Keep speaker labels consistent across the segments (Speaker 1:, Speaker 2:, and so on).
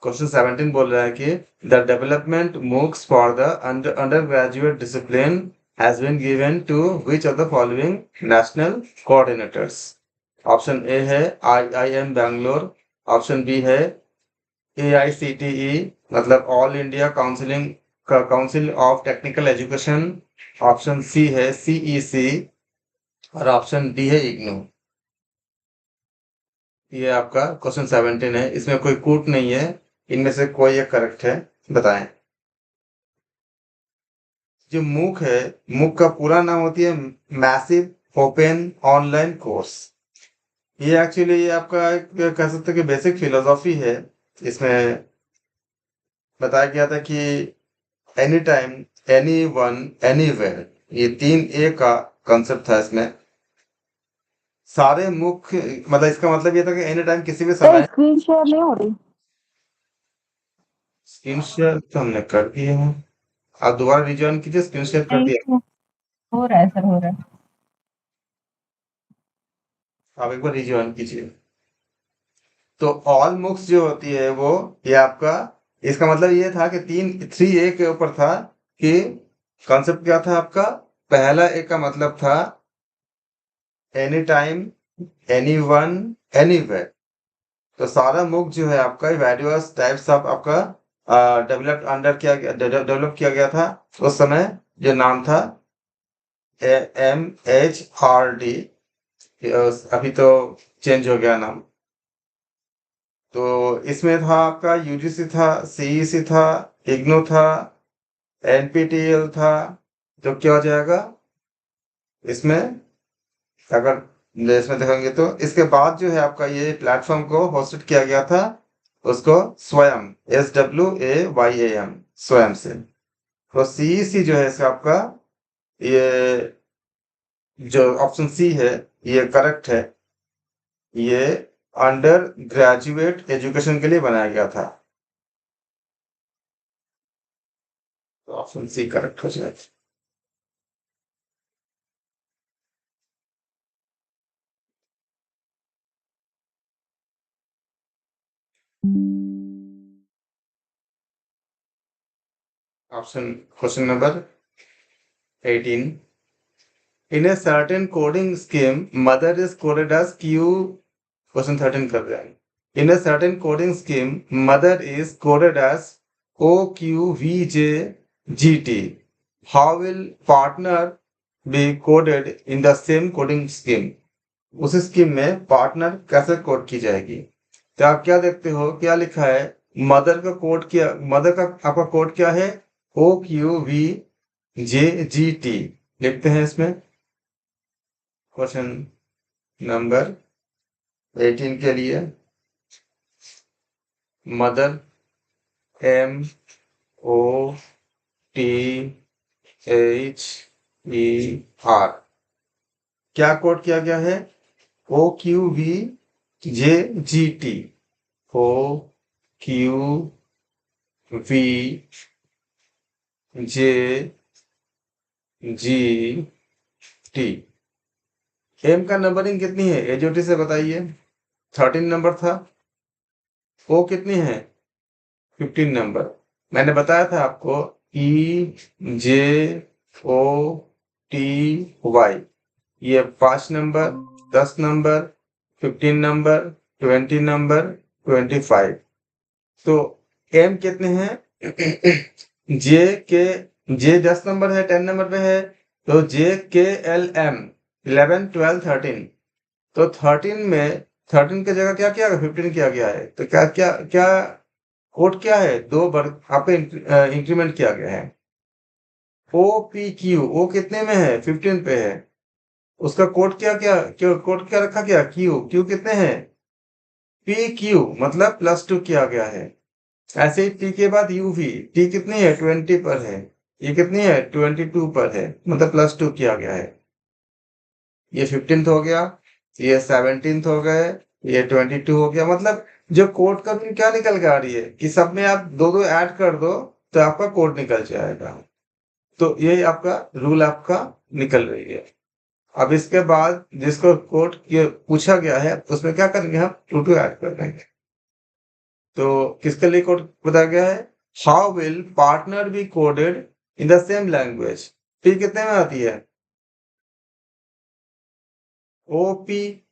Speaker 1: Question 17 बोल रहा है कि the development moves for the undergraduate discipline has been given to which of the following national coordinators. Option A है IIM Bangalore, option B है AICTE मतलब all India council of technical education, option C है CEC और option D है इग्नू। ये आपका question 17 है, इसमें कोई कूट नहीं है, इनमें से कोई एक करेक्ट है, बताएं। जो मूक है, मूक का पूरा नाम होती है मैसिव ओपन ऑनलाइन कोर्स। ये एक्चुअली ये आपका एक कह सकते हैं कि बेसिक फिलोसॉफी है। इसमें बताया गया था कि any time any one anywhere, ये 3A का कंसेप्ट था इसमें। सारे मुख्य मतलब इसका मतलब ये था कि एनी टाइम किसी भी समय।
Speaker 2: स्क्रीन शेयर नहीं हो रही।
Speaker 1: स्क्रीन शेयर तो हमने कर दिए हैं, आप दोबारा रिज्वाइन कीजिए, स्क्रीन शेयर कर
Speaker 2: नहीं,
Speaker 1: दिया।
Speaker 2: हो रहा है सर, हो रहा है।
Speaker 1: आप एक बार रिज्वाइन कीजिए। तो ऑल मुक्स जो होती है वो ये आपका, इसका मतलब ये था कि 3A के ऊपर था कि कॉन्सेप्ट क्या था आपका। पहला A का मतलब था any time any one anywhere. तो सारा मुक जो है आपका वेरियस टाइप्स ऑफ आपका डेवलप किया गया था उस समय, जो नाम था MHRD। अभी तो चेंज हो गया नाम। तो इसमें था आपका UGC था, CEC था, इग्नू था, NPTEL था। तो क्या हो जाएगा इसमें, अगर इसमें देखेंगे तो इसके बाद जो है आपका ये प्लेटफॉर्म को होस्टेड किया गया था उसको स्वयं, SWAYAM, स्वयं से। तो CEC जो है इसका आपका, ये जो ऑप्शन सी है ये करेक्ट है। ये अंडर ग्रेजुएट एजुकेशन के लिए बनाया गया था, तो ऑप्शन सी करेक्ट हो जाएगा। Option question number 18, in a certain coding scheme mother is coded as Q। Question 13 कर रहे हैं। In a certain coding scheme mother is coded as OQVJGT, how will partner be coded in the same coding scheme। उस scheme में partner कैसे code की जाएगी। तो आप क्या देखते हो, क्या लिखा है, मदर का कोड क्या, मदर का आपका कोड क्या है, OQVJGT लिखते हैं इसमें। क्वेश्चन नंबर 18 के लिए मदर MOTHER क्या कोड किया गया है, OQVJGT, OQVJGT। एम का नंबरिंग कितनी है एजोटी से बताइए। 13 नंबर था। ओ कितनी है 15 नंबर। मैंने बताया था आपको EJOTY, ये 5 नंबर, 10 नंबर, 15 नंबर, 20 नंबर, 25। तो एम कितने हैं जे के, जे 10 नंबर है, 10 नंबर पे है, तो JKLM 11 12 13। तो 13 में 13 की जगह क्या किया, 15 किया गया है। तो क्या क्या क्या कोड क्या है, 2 वर्ग यहाँ पे इंक्रीमेंट किया गया है। OPQ, ओ कितने में है 15 पे है, उसका कोड क्या क्या कोड क्या रखा गया, क्यू कितने हैं, PQ मतलब +2 किया गया है। ऐसे ही टी के बाद UV, टी कितनी है 20 पर है, ये कितनी है 22 पर है, मतलब +2 किया गया है। ये 15th हो गया, ये 17th हो गए, ये 22 हो गया। मतलब जो कोड का भी क्या निकल के आ रही है कि सब में आप 2-2 ऐड कर दो तो आपका कोड निकल जाएगा। तो ये आपका रूल आपका निकल रही है। अब इसके बाद जिसको कोड पूछा गया है उसमें क्या करेंगे, हम 2-2 ऐड कर देंगे। तो किसके लिए कोड बताया गया है? How will partner be coded in the same language. P कितने में आती है? ओपी।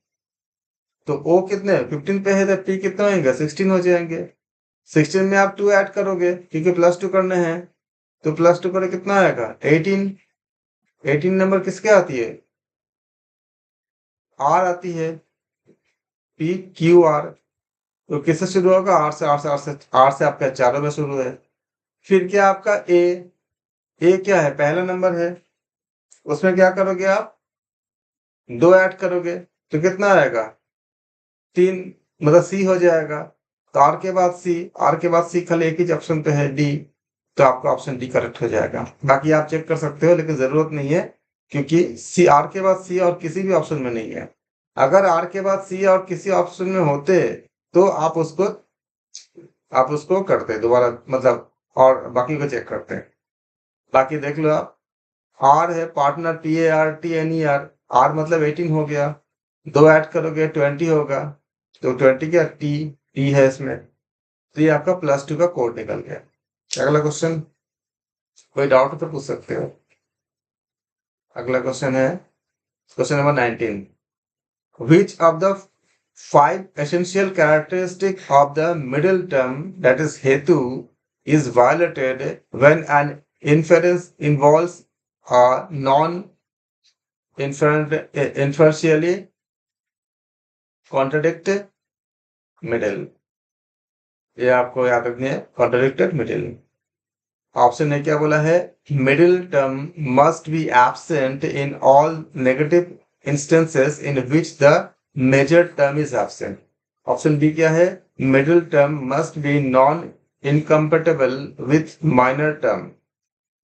Speaker 1: तो ओ कितने 15 पे है, तो पी कितना होगा 16 हो जाएंगे। 16 में आप 2 ऐड करोगे क्योंकि +2 करने हैं, तो +2 करे कितना आएगा 18। 18 नंबर किसके आती है? आर आती है, पी क्यू आर। तो किससे शुरू होगा? आर से। आर से आपका चारों में शुरू है। फिर क्या आपका ए क्या है? पहला नंबर है, उसमें क्या करोगे आप? 2 ऐड करोगे तो कितना आएगा 3, मतलब सी हो जाएगा। तो आर के बाद सी खाली एक ही ऑप्शन पे है डी, तो आपका ऑप्शन डी करेक्ट हो जाएगा। बाकी आप चेक कर सकते हो लेकिन जरूरत नहीं है, क्योंकि सी आर के बाद सी और किसी भी ऑप्शन में नहीं है। अगर आर के बाद सी और किसी ऑप्शन में होते तो आप उसको करते दोबारा, मतलब और बाकी को चेक करते। बाकी देख लो आप, आर है पार्टनर, PARTNER। आर मतलब 18 हो गया, 2 ऐड करोगे 20 होगा, तो 20 क्या टी है इसमें। तो ये आपका +2 का कोड निकल गया। अगला क्वेश्चन, कोई डाउट हो तो पूछ सकते हो। अगला क्वेश्चन है question number 19। Which of the 5 essential characteristics of the middle term, that is hetu, is violated when an inference involves a non-inferentially contradict middle? ये आपको याद रखनी है, कॉन्ट्रडिक्टेड मिडिल। ऑप्शन ने क्या बोला है? Middle term must be absent in all negative instances in which the major term is absent. Option B क्या है? Middle term must be non incompatible with minor term,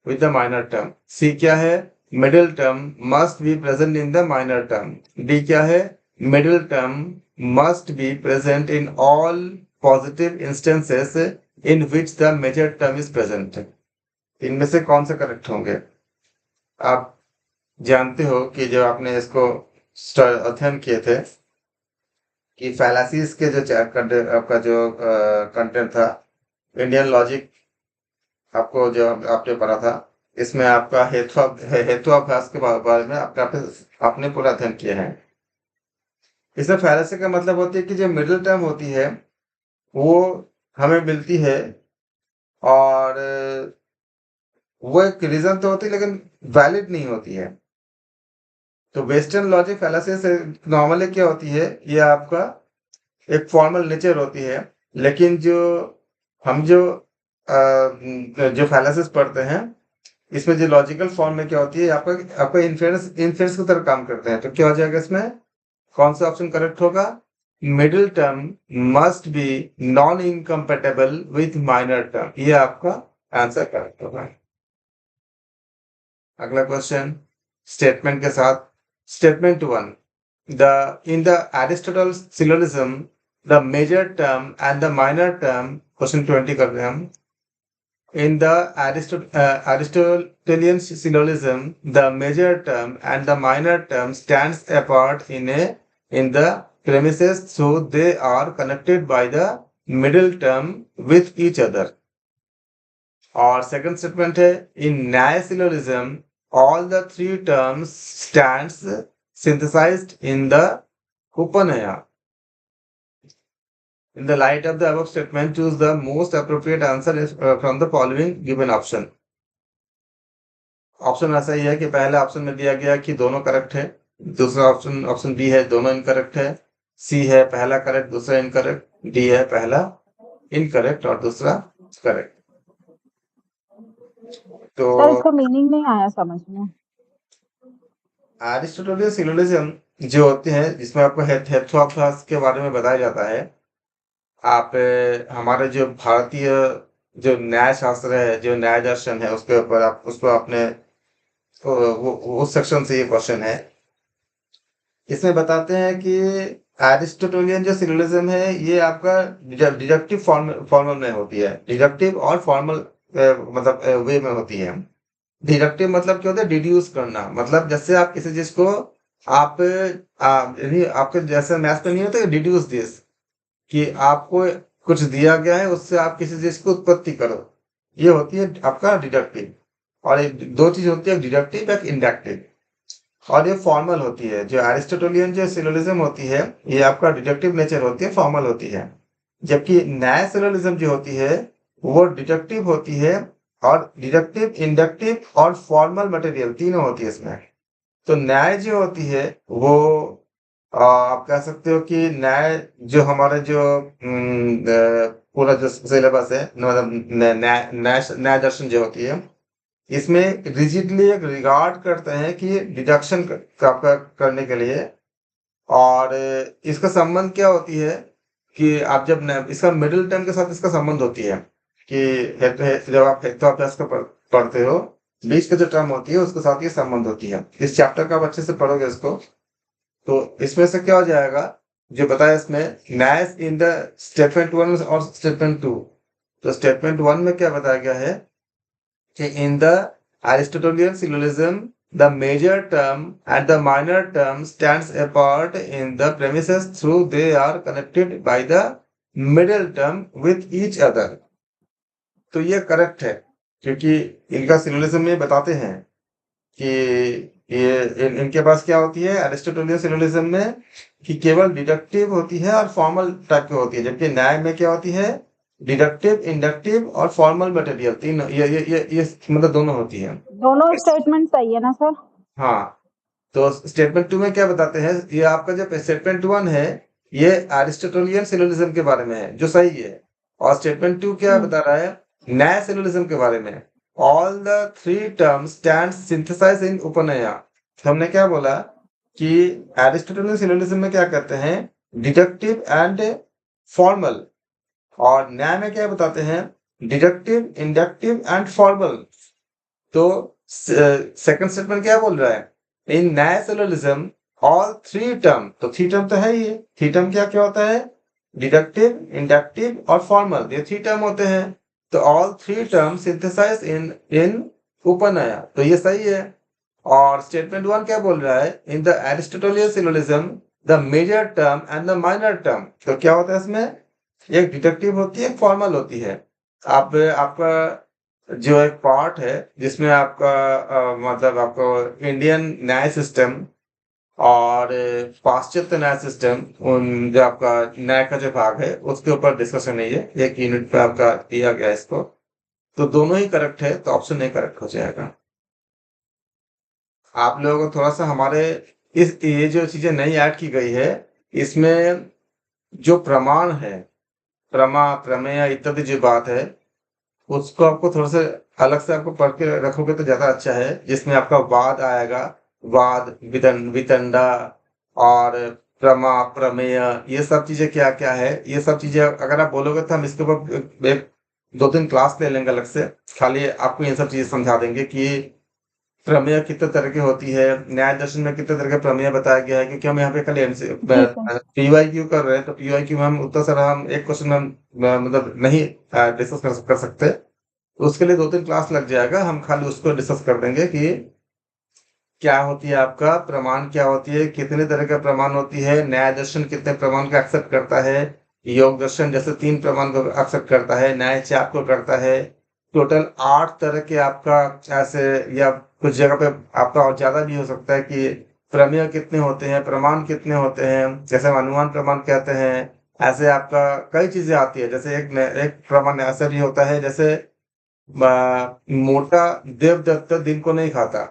Speaker 1: with the minor term. C क्या है? Middle term must be present in the minor term. D क्या है? Middle term must be present in all positive instances in which the major term is present. इनमें से कौन से correct होंगे? आप जानते हो कि जब आपने इसको अध्ययन किए थे कि फैलासीज के जो आपका जो कंटेंट था, इंडियन लॉजिक, आपको जो आपने पढ़ा था, इसमें आपका हेतुअभ्यास के बारे में आपने पूरा अध्ययन किया है। इसमें फैलासी का मतलब होती है कि जो मिडिल टर्म होती है वो हमें मिलती है, और वो एक रीजन तो होती है लेकिन वैलिड नहीं होती है। तो वेस्टर्न लॉजिक फैलासी से नॉर्मली क्या होती है, ये आपका एक फॉर्मल नेचर होती है, लेकिन हम जो फैलासिस पढ़ते हैं इसमें जो लॉजिकल फॉर्म में क्या होती है, आपका इन्फेरेंस की तरह काम करते हैं। तो क्या हो जाएगा इसमें? कौन सा ऑप्शन करेक्ट होगा? Middle term must be non incompatible with minor term, ये आपका आंसर करेक्ट होगा। अगला क्वेश्चन स्टेटमेंट के साथ। Statement 1, in the Aristotle syllogism the major term and the minor term, question 20 कर रहे हैं हम। In the Aristotelian syllogism the major term and the minor term stands apart in the premises, so they are connected by the middle term with each other। और second statement है, इन न्याय syllogism all the 3 terms stands synthesized in the Upanaya। In the light of the above statement, choose the most appropriate answer from the following given option। Option ऐसा ही है कि पहले option में दिया गया कि दोनों करेक्ट है, दूसरा ऑप्शन बी है दोनों इनकरेक्ट है, सी है पहला करेक्ट दूसरा इनकरेक्ट, डी है पहला इनकरेक्ट और दूसरा करेक्ट। तो
Speaker 2: सर इसका मीनिंग नहीं आया समझ में।
Speaker 1: एरिस्टोटेलियन सिलोजिज्म जो होते हैं जिसमें आपको हेथोअभ्यास के बारे में बताया जाता है, आप हमारे जो भारतीय जो न्याय शास्त्र है, जो न्याय दर्शन है, उसके ऊपर आप उसको अपने वो उस सेक्शन से ये क्वेश्चन है। इसमें बताते हैं कि एरिस्टोटेलियन जो सिलोजिज्म है ये आपका डिडक्टिव फॉर्मल में होती है, डिडक्टिव और फॉर्मल मतलब वे में होती है। डिडक्टिव मतलब क्या होता है? डिड्यूस करना, मतलब जैसे आप किसी चीज को यानी आपके जैसे मैथ्स में नहीं होता डिड्यूस दिस, कि आपको कुछ दिया गया है, उससे आप किसी चीज की उत्पत्ति करो, ये होती है आपका डिडक्टिव। और दो चीज होती है, एक डिडक्टिव एक इंडक्टिव। और ये फॉर्मल होती है। जो एरिस्टोटेलियन जो सिलोजिज्म होती है, ये आपका डिडक्टिव नेचर होती है, फॉर्मल होती है। जबकि न्याय सिलोजिज्म जो होती है वो डिडक्टिव होती है, और डिडक्टिव, इंडक्टिव और फॉर्मल मटेरियल तीनों होती है इसमें। तो न्याय जो होती है वो आप कह सकते हो कि न्याय जो हमारे जो पूरा जो सिलेबस है, मतलब न्याय न्याय न्याय दर्शन जो होती है, इसमें रिजिडली एक रिगार्ड करते हैं कि डिडक्शन आपका करने के लिए। और इसका संबंध क्या होती है कि आप जब इसका मिडिल टर्म के साथ इसका संबंध होती है कि जब आप हेक्टोअभ्यास का पढ़ते हो, बीच की जो टर्म होती है उसके साथ ये संबंध होती है। इस चैप्टर का आप अच्छे से पढ़ोगे इसको, तो इसमें से क्या हो जाएगा, जो बताया इसमें न्याय इन द स्टेटमेंट 1 और स्टेटमेंट 2। तो स्टेटमेंट 1 में क्या बताया गया है कि in the Aristotelian syllogism, the major term and the minor term stands apart in the premises through they are connected by the middle term with each other। तो ये करेक्ट है, क्योंकि इनका सिलोजिज्म में बताते हैं कि इनके पास क्या होती है एरिस्टोटेलियन सिलोजिज्म में, कि केवल डिडक्टिव होती है और फॉर्मल टाइप की होती है। जबकि न्याय में क्या होती है, डिडक्टिव, इंडक्टिव और फॉर्मल मटेरियल, तीन ये मतलब दोनों होती है।
Speaker 2: दोनों स्टेटमेंट सही है ना सर?
Speaker 1: हाँ, तो स्टेटमेंट 2 में क्या बताते हैं, ये आपका जो स्टेटमेंट 1 है ये एरिस्टोटेलियन सिलोजिज्म के बारे में है, जो सही है। और स्टेटमेंट 2 क्या बता रहा है, न्याय सिलोजिज्म के बारे में। All the three terms stand synthesise in Upanaya. हमने क्या बोला कि एरिस्टोटेलियन सिलोजिज्म में क्या कहते हैं, डिडक्टिव एंड फॉर्मल। और न्याय में क्या बताते हैं, डिडक्टिव, इंडक्टिव एंड फॉर्मल। तो सेकंड स्टेटमेंट क्या बोल रहा है, इन न्याय सिलोजिज्म ऑल थ्री टर्म, तो थ्री टर्म तो है ही, थ्री टर्म क्या क्या होता है, डिडक्टिव, इंडक्टिव और फॉर्मल, ये थ्री टर्म होते हैं। तो ऑल थ्री टर्म सिंथेसाइज इन इन उपनया, तो ये सही है। और स्टेटमेंट 1 क्या बोल रहा है, in the Aristotelian syllogism the major term and the minor term. तो क्या होता है इसमें, एक डिडक्टिव होती है, एक फॉर्मल होती है। आपका जो एक पार्ट है जिसमें आपका मतलब आपको इंडियन न्याय सिस्टम और पाश्चात्य न्याय सिस्टम, उन जो आपका न्याय का जो भाग है उसके ऊपर डिस्कशन है, ये एक यूनिट पे आपका दिया गया है इसको। तो दोनों ही करेक्ट है, तो ऑप्शन नहीं करेक्ट हो जाएगा। आप लोगों को थोड़ा सा हमारे ये जो चीजें नई ऐड की गई है, इसमें जो प्रमाण है, प्रमेय इत्यादि जो बात है, उसको आपको थोड़ा सा अलग से आपको पढ़ के रखोगे तो ज्यादा अच्छा है। जिसमें आपका वाद आएगा, वाद, वितंडा और प्रमेय, ये सब चीजें क्या क्या है, ये सब चीजें अगर आप बोलोगे तो हम इसके ऊपर एक 2-3 क्लास ले लेंगे अलग से, खाली आपको ये सब चीजें समझा देंगे कि प्रमेय कितने तरह की होती है, न्याय दर्शन में कितने तरह के प्रमेय बताया गया है। क्योंकि हम यहाँ पे खाली
Speaker 2: ठीक है।
Speaker 1: पीवाईक्यू कर रहे हैं, तो पीवाईक्यू में हम उतना सारा हम एक क्वेश्चन में मतलब नहीं डिस्कस कर सकते। उसके लिए 2-3 क्लास लग जाएगा, हम खाली उसको डिस्कस कर देंगे कि क्या होती है आपका प्रमाण, क्या होती है, कितने तरह का प्रमाण होती है, न्याय दर्शन कितने प्रमाण को एक्सेप्ट करता है, योग दर्शन जैसे 3 प्रमाण को एक्सेप्ट करता है, न्याय 4 को करता है। टोटल 8 तरह के आपका ऐसे, या कुछ जगह पे आपका और ज्यादा भी हो सकता है कि प्रमेय कितने होते हैं, प्रमाण कितने होते हैं, जैसे हम अनुमान प्रमाण कहते हैं। ऐसे आपका कई चीजें आती है, जैसे एक प्रमाण ऐसा भी होता है, जैसे मोटा देवदत्त दिन को नहीं खाता।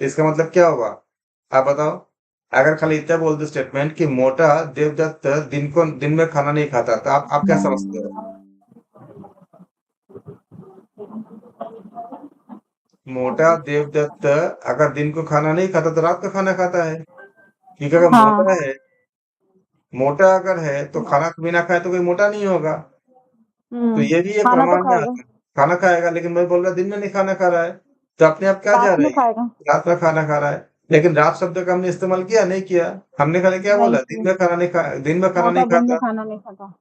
Speaker 1: इसका मतलब क्या होगा, आप बताओ। अगर खाली इतना बोल दो स्टेटमेंट कि मोटा देवदत्त दिन में खाना नहीं खाता, तो आप क्या समझते हो। मोटा देवदत्त अगर दिन को खाना नहीं खाता तो रात का खाना खाता है, क्योंकि अगर मोटा
Speaker 2: हाँ।
Speaker 1: है, मोटा अगर है तो खाना बिना खाए तो कोई मोटा नहीं होगा। तो ये भी एक
Speaker 2: खाना तो
Speaker 1: प्रमाण में
Speaker 2: खाएगा,
Speaker 1: आता है, खाना खाएगा, लेकिन मैं बोल रहा दिन में नहीं खाना खा रहा है, तो अपने आप क्या जा
Speaker 2: रात
Speaker 1: रहा
Speaker 2: में
Speaker 1: है,
Speaker 2: खाएगा।
Speaker 1: रात में खाना खा रहा है। लेकिन रात शब्द का हमने इस्तेमाल किया नहीं किया, हमने खाली क्या
Speaker 2: नहीं
Speaker 1: बोला,
Speaker 2: किया।
Speaker 1: दिन में खाना नहीं
Speaker 2: मोटा दिन में
Speaker 1: खाता,
Speaker 2: खाना नहीं खाता।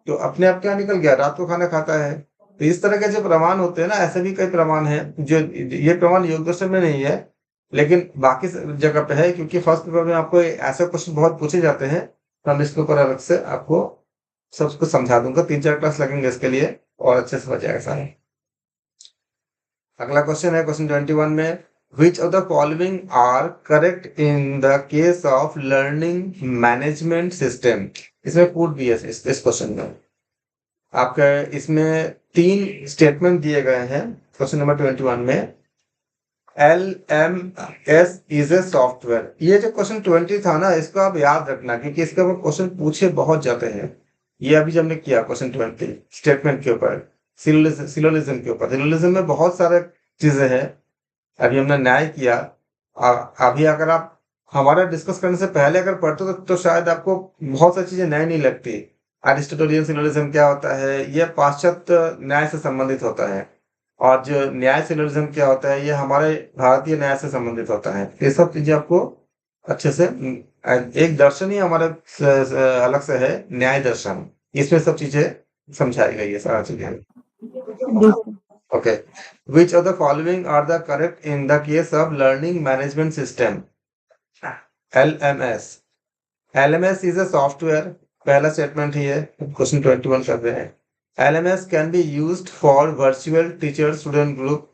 Speaker 1: तो अपने आप क्या निकल गया, रात को खाना खाता है। तो इस तरह के जो प्रमाण होते हैं ना, ऐसे भी कई प्रमाण हैं जो, ये प्रमाण योग दर्शन में नहीं है लेकिन बाकी जगह पे है, क्योंकि फर्स्ट पेपर में आपको ऐसे क्वेश्चन बहुत पूछे जाते हैं, तो हम इसके ऊपर अलग से आपको सब कुछ समझा दूंगा, 3-4 क्लास लगेंगे इसके लिए और अच्छे से हो जाएगा सारा। अगला क्वेश्चन है क्वेश्चन 21 में, which of the following are correct in the case of learning management system. इसमें पूर्व भी है इस क्वेश्चन में आपका, इसमें 3 स्टेटमेंट दिए गए हैं क्वेश्चन नंबर 21 में। LMS is a software. ये जो क्वेश्चन 20 था ना, इसको आप याद रखना क्योंकि इसके ऊपर क्वेश्चन पूछे बहुत जाते हैं। ये अभी जब हमने किया क्वेश्चन 20 स्टेटमेंट के ऊपर, सिलोजिज्म के ऊपर। सिलोजिज्म में बहुत सारे चीजें हैं। अभी हमने न्याय किया। अभी अगर आप हमारा डिस्कस करने से पहले अगर पढ़ते तो शायद आपको बहुत सारी चीजें नई नहीं लगती। अरिस्टोटेलियन सिलोजिज्म क्या होता है, ये पाश्चात्य न्याय से संबंधित होता है। और जो न्याय सिलोजिज्म क्या होता है, ये हमारे भारतीय न्याय से संबंधित होता है। ये सब चीजें आपको अच्छे से एक दर्शन ही हमारे अलग से है, न्याय दर्शन। इसमें सब चीजें समझाई गई है, सारा चीजें।
Speaker 2: जी sir.
Speaker 1: Okay. Which of the following are the correct in the case of learning management system? LMS. LMS is a software. पहला स्टेटमेंट ही है, क्वेश्चन 21 कर रहे हैं। LMS can be used for virtual teacher student group.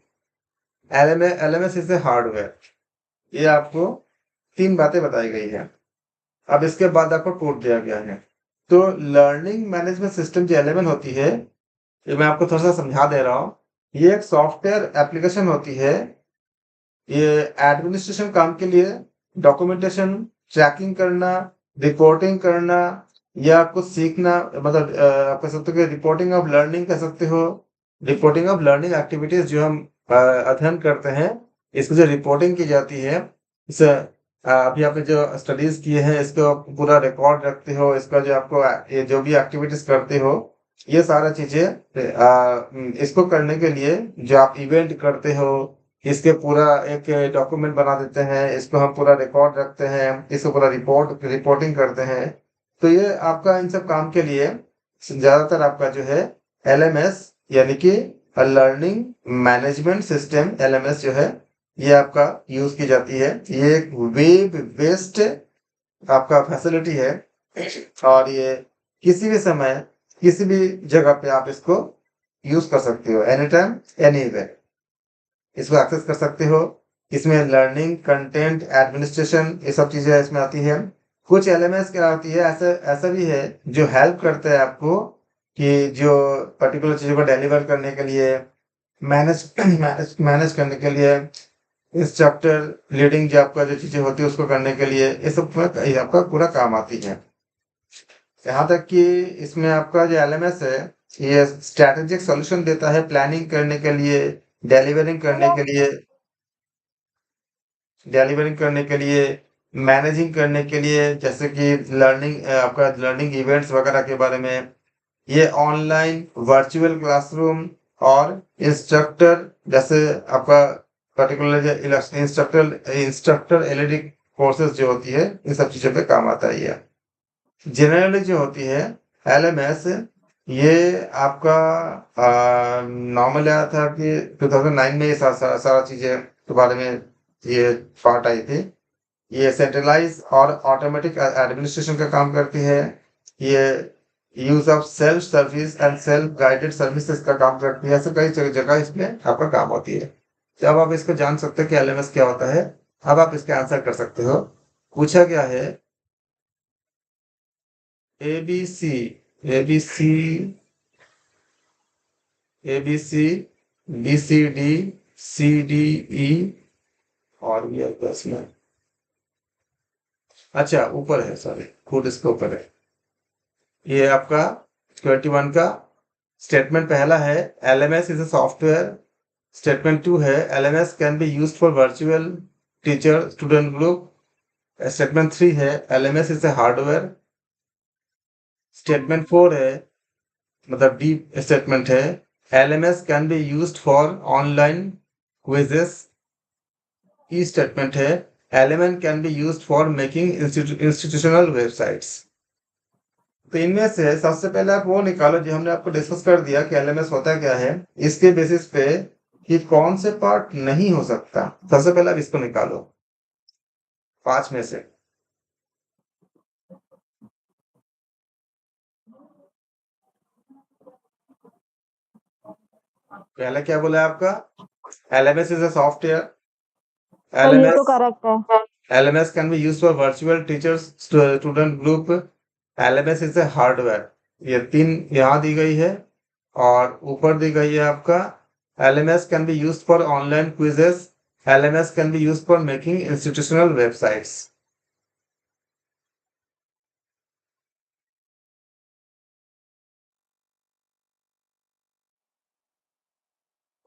Speaker 1: LMS is a hardware. ये आपको 3 बातें बताई गई है। अब इसके बाद आपको कोड दिया गया है। तो लर्निंग मैनेजमेंट सिस्टम जो LMS होती है, ये मैं आपको थोड़ा सा समझा दे रहा हूँ। ये एक सॉफ्टवेयर एप्लीकेशन होती है। ये एडमिनिस्ट्रेशन काम के लिए डॉक्यूमेंटेशन, ट्रैकिंग करना, रिपोर्टिंग करना या कुछ सीखना, मतलब आप कह सकते हो कि रिपोर्टिंग ऑफ लर्निंग कह सकते हो। रिपोर्टिंग ऑफ लर्निंग एक्टिविटीज जो हम अध्ययन करते हैं, इसकी जो रिपोर्टिंग की जाती है, इस अभी आपने जो स्टडीज किए हैं इसको पूरा रिकॉर्ड रखते हो। इसका जो आपको ये जो भी एक्टिविटीज करते हो, ये सारा चीजें इसको करने के लिए जो आप इवेंट करते हो, इसके पूरा एक डॉक्यूमेंट बना देते हैं। इसको हम पूरा रिकॉर्ड रखते हैं, इसको पूरा रिपोर्टिंग करते हैं। तो ये आपका इन सब काम के लिए ज्यादातर आपका जो है LMS यानी कि लर्निंग मैनेजमेंट सिस्टम, LMS जो है ये आपका यूज की जाती है। ये एक वेब बेस्ड आपका फैसिलिटी है और ये किसी भी समय किसी भी जगह पे आप इसको यूज कर सकते हो, एनी टाइम एनीवेयर इसको एक्सेस कर सकते हो। इसमें लर्निंग, कंटेंट, एडमिनिस्ट्रेशन, ये सब चीजें इसमें आती है। कुछ LMS क्या होती है, ऐसा भी है जो हेल्प करता है आपको कि जो पर्टिकुलर चीजों को डिलीवर करने के लिए, मैनेज करने के लिए, इंस्ट्रक्टर लीडिंग जो आपका जो चीजें होती है उसको करने के लिए, ये सब ये आपका पूरा काम आती है। यहाँ तक कि इसमें आपका जो LMS है, ये स्ट्रैटेजिक सॉल्यूशन देता है प्लानिंग करने के लिए, डिलीवरिंग करने के लिए, मैनेजिंग करने के लिए, जैसे कि लर्निंग आपका लर्निंग इवेंट्स वगैरह के बारे में। ये ऑनलाइन वर्चुअल क्लासरूम और इंस्ट्रक्टर, जैसे आपका पर्टिकुलर इंस्ट्रक्टर एलईडी कोर्सेज जो होती है, इन सब चीजों पे काम आता है। ये जनरली जो होती है LMS, ये आपका नॉर्मल आया था कि 2009 में ये सारा चीजें के बारे में ये पार्ट आई थी। ये सेंट्रलाइज और ऑटोमेटिक एडमिनिस्ट्रेशन का काम करती है। ये use of self service and self guided services का काम करती है। ऐसे कई जगह इसमें आपका काम होती है। जब आप इसको जान सकते हो कि LMS क्या होता है, अब आप इसका आंसर कर सकते हो। पूछा गया है ABC ABC ABC BCD CDE और भी है इसमें। अच्छा ऊपर है, सॉरी खुद इसके ऊपर है। ये आपका 21 का स्टेटमेंट पहला है, LMS is a software. Statement 2 है, LMS can be used for virtual teacher student group. Statement 3 है, LMS is a hardware. Statement 4 है, मतलब डी स्टेटमेंट है, LMS can be used for online quizzes. E statement है, LMS can be used for making institutional websites. तो इनमें से सबसे पहले आप वो निकालो जो हमने आपको डिस्कस कर दिया कि LMS होता क्या है, इसके बेसिस पे कि कौन से पार्ट नहीं हो सकता। सबसे पहले आप इसको निकालो 5 में से। पहले क्या बोला है आपका? LMS is a software.
Speaker 2: Sir ये तो
Speaker 1: LMS
Speaker 2: करेक्ट है।
Speaker 1: LMS can be used for virtual teachers student group. LMS is a hardware. ये 3 यहाँ दी गई है और ऊपर दी गई है आपका LMS can be used for online quizzes. LMS can be used for making institutional websites.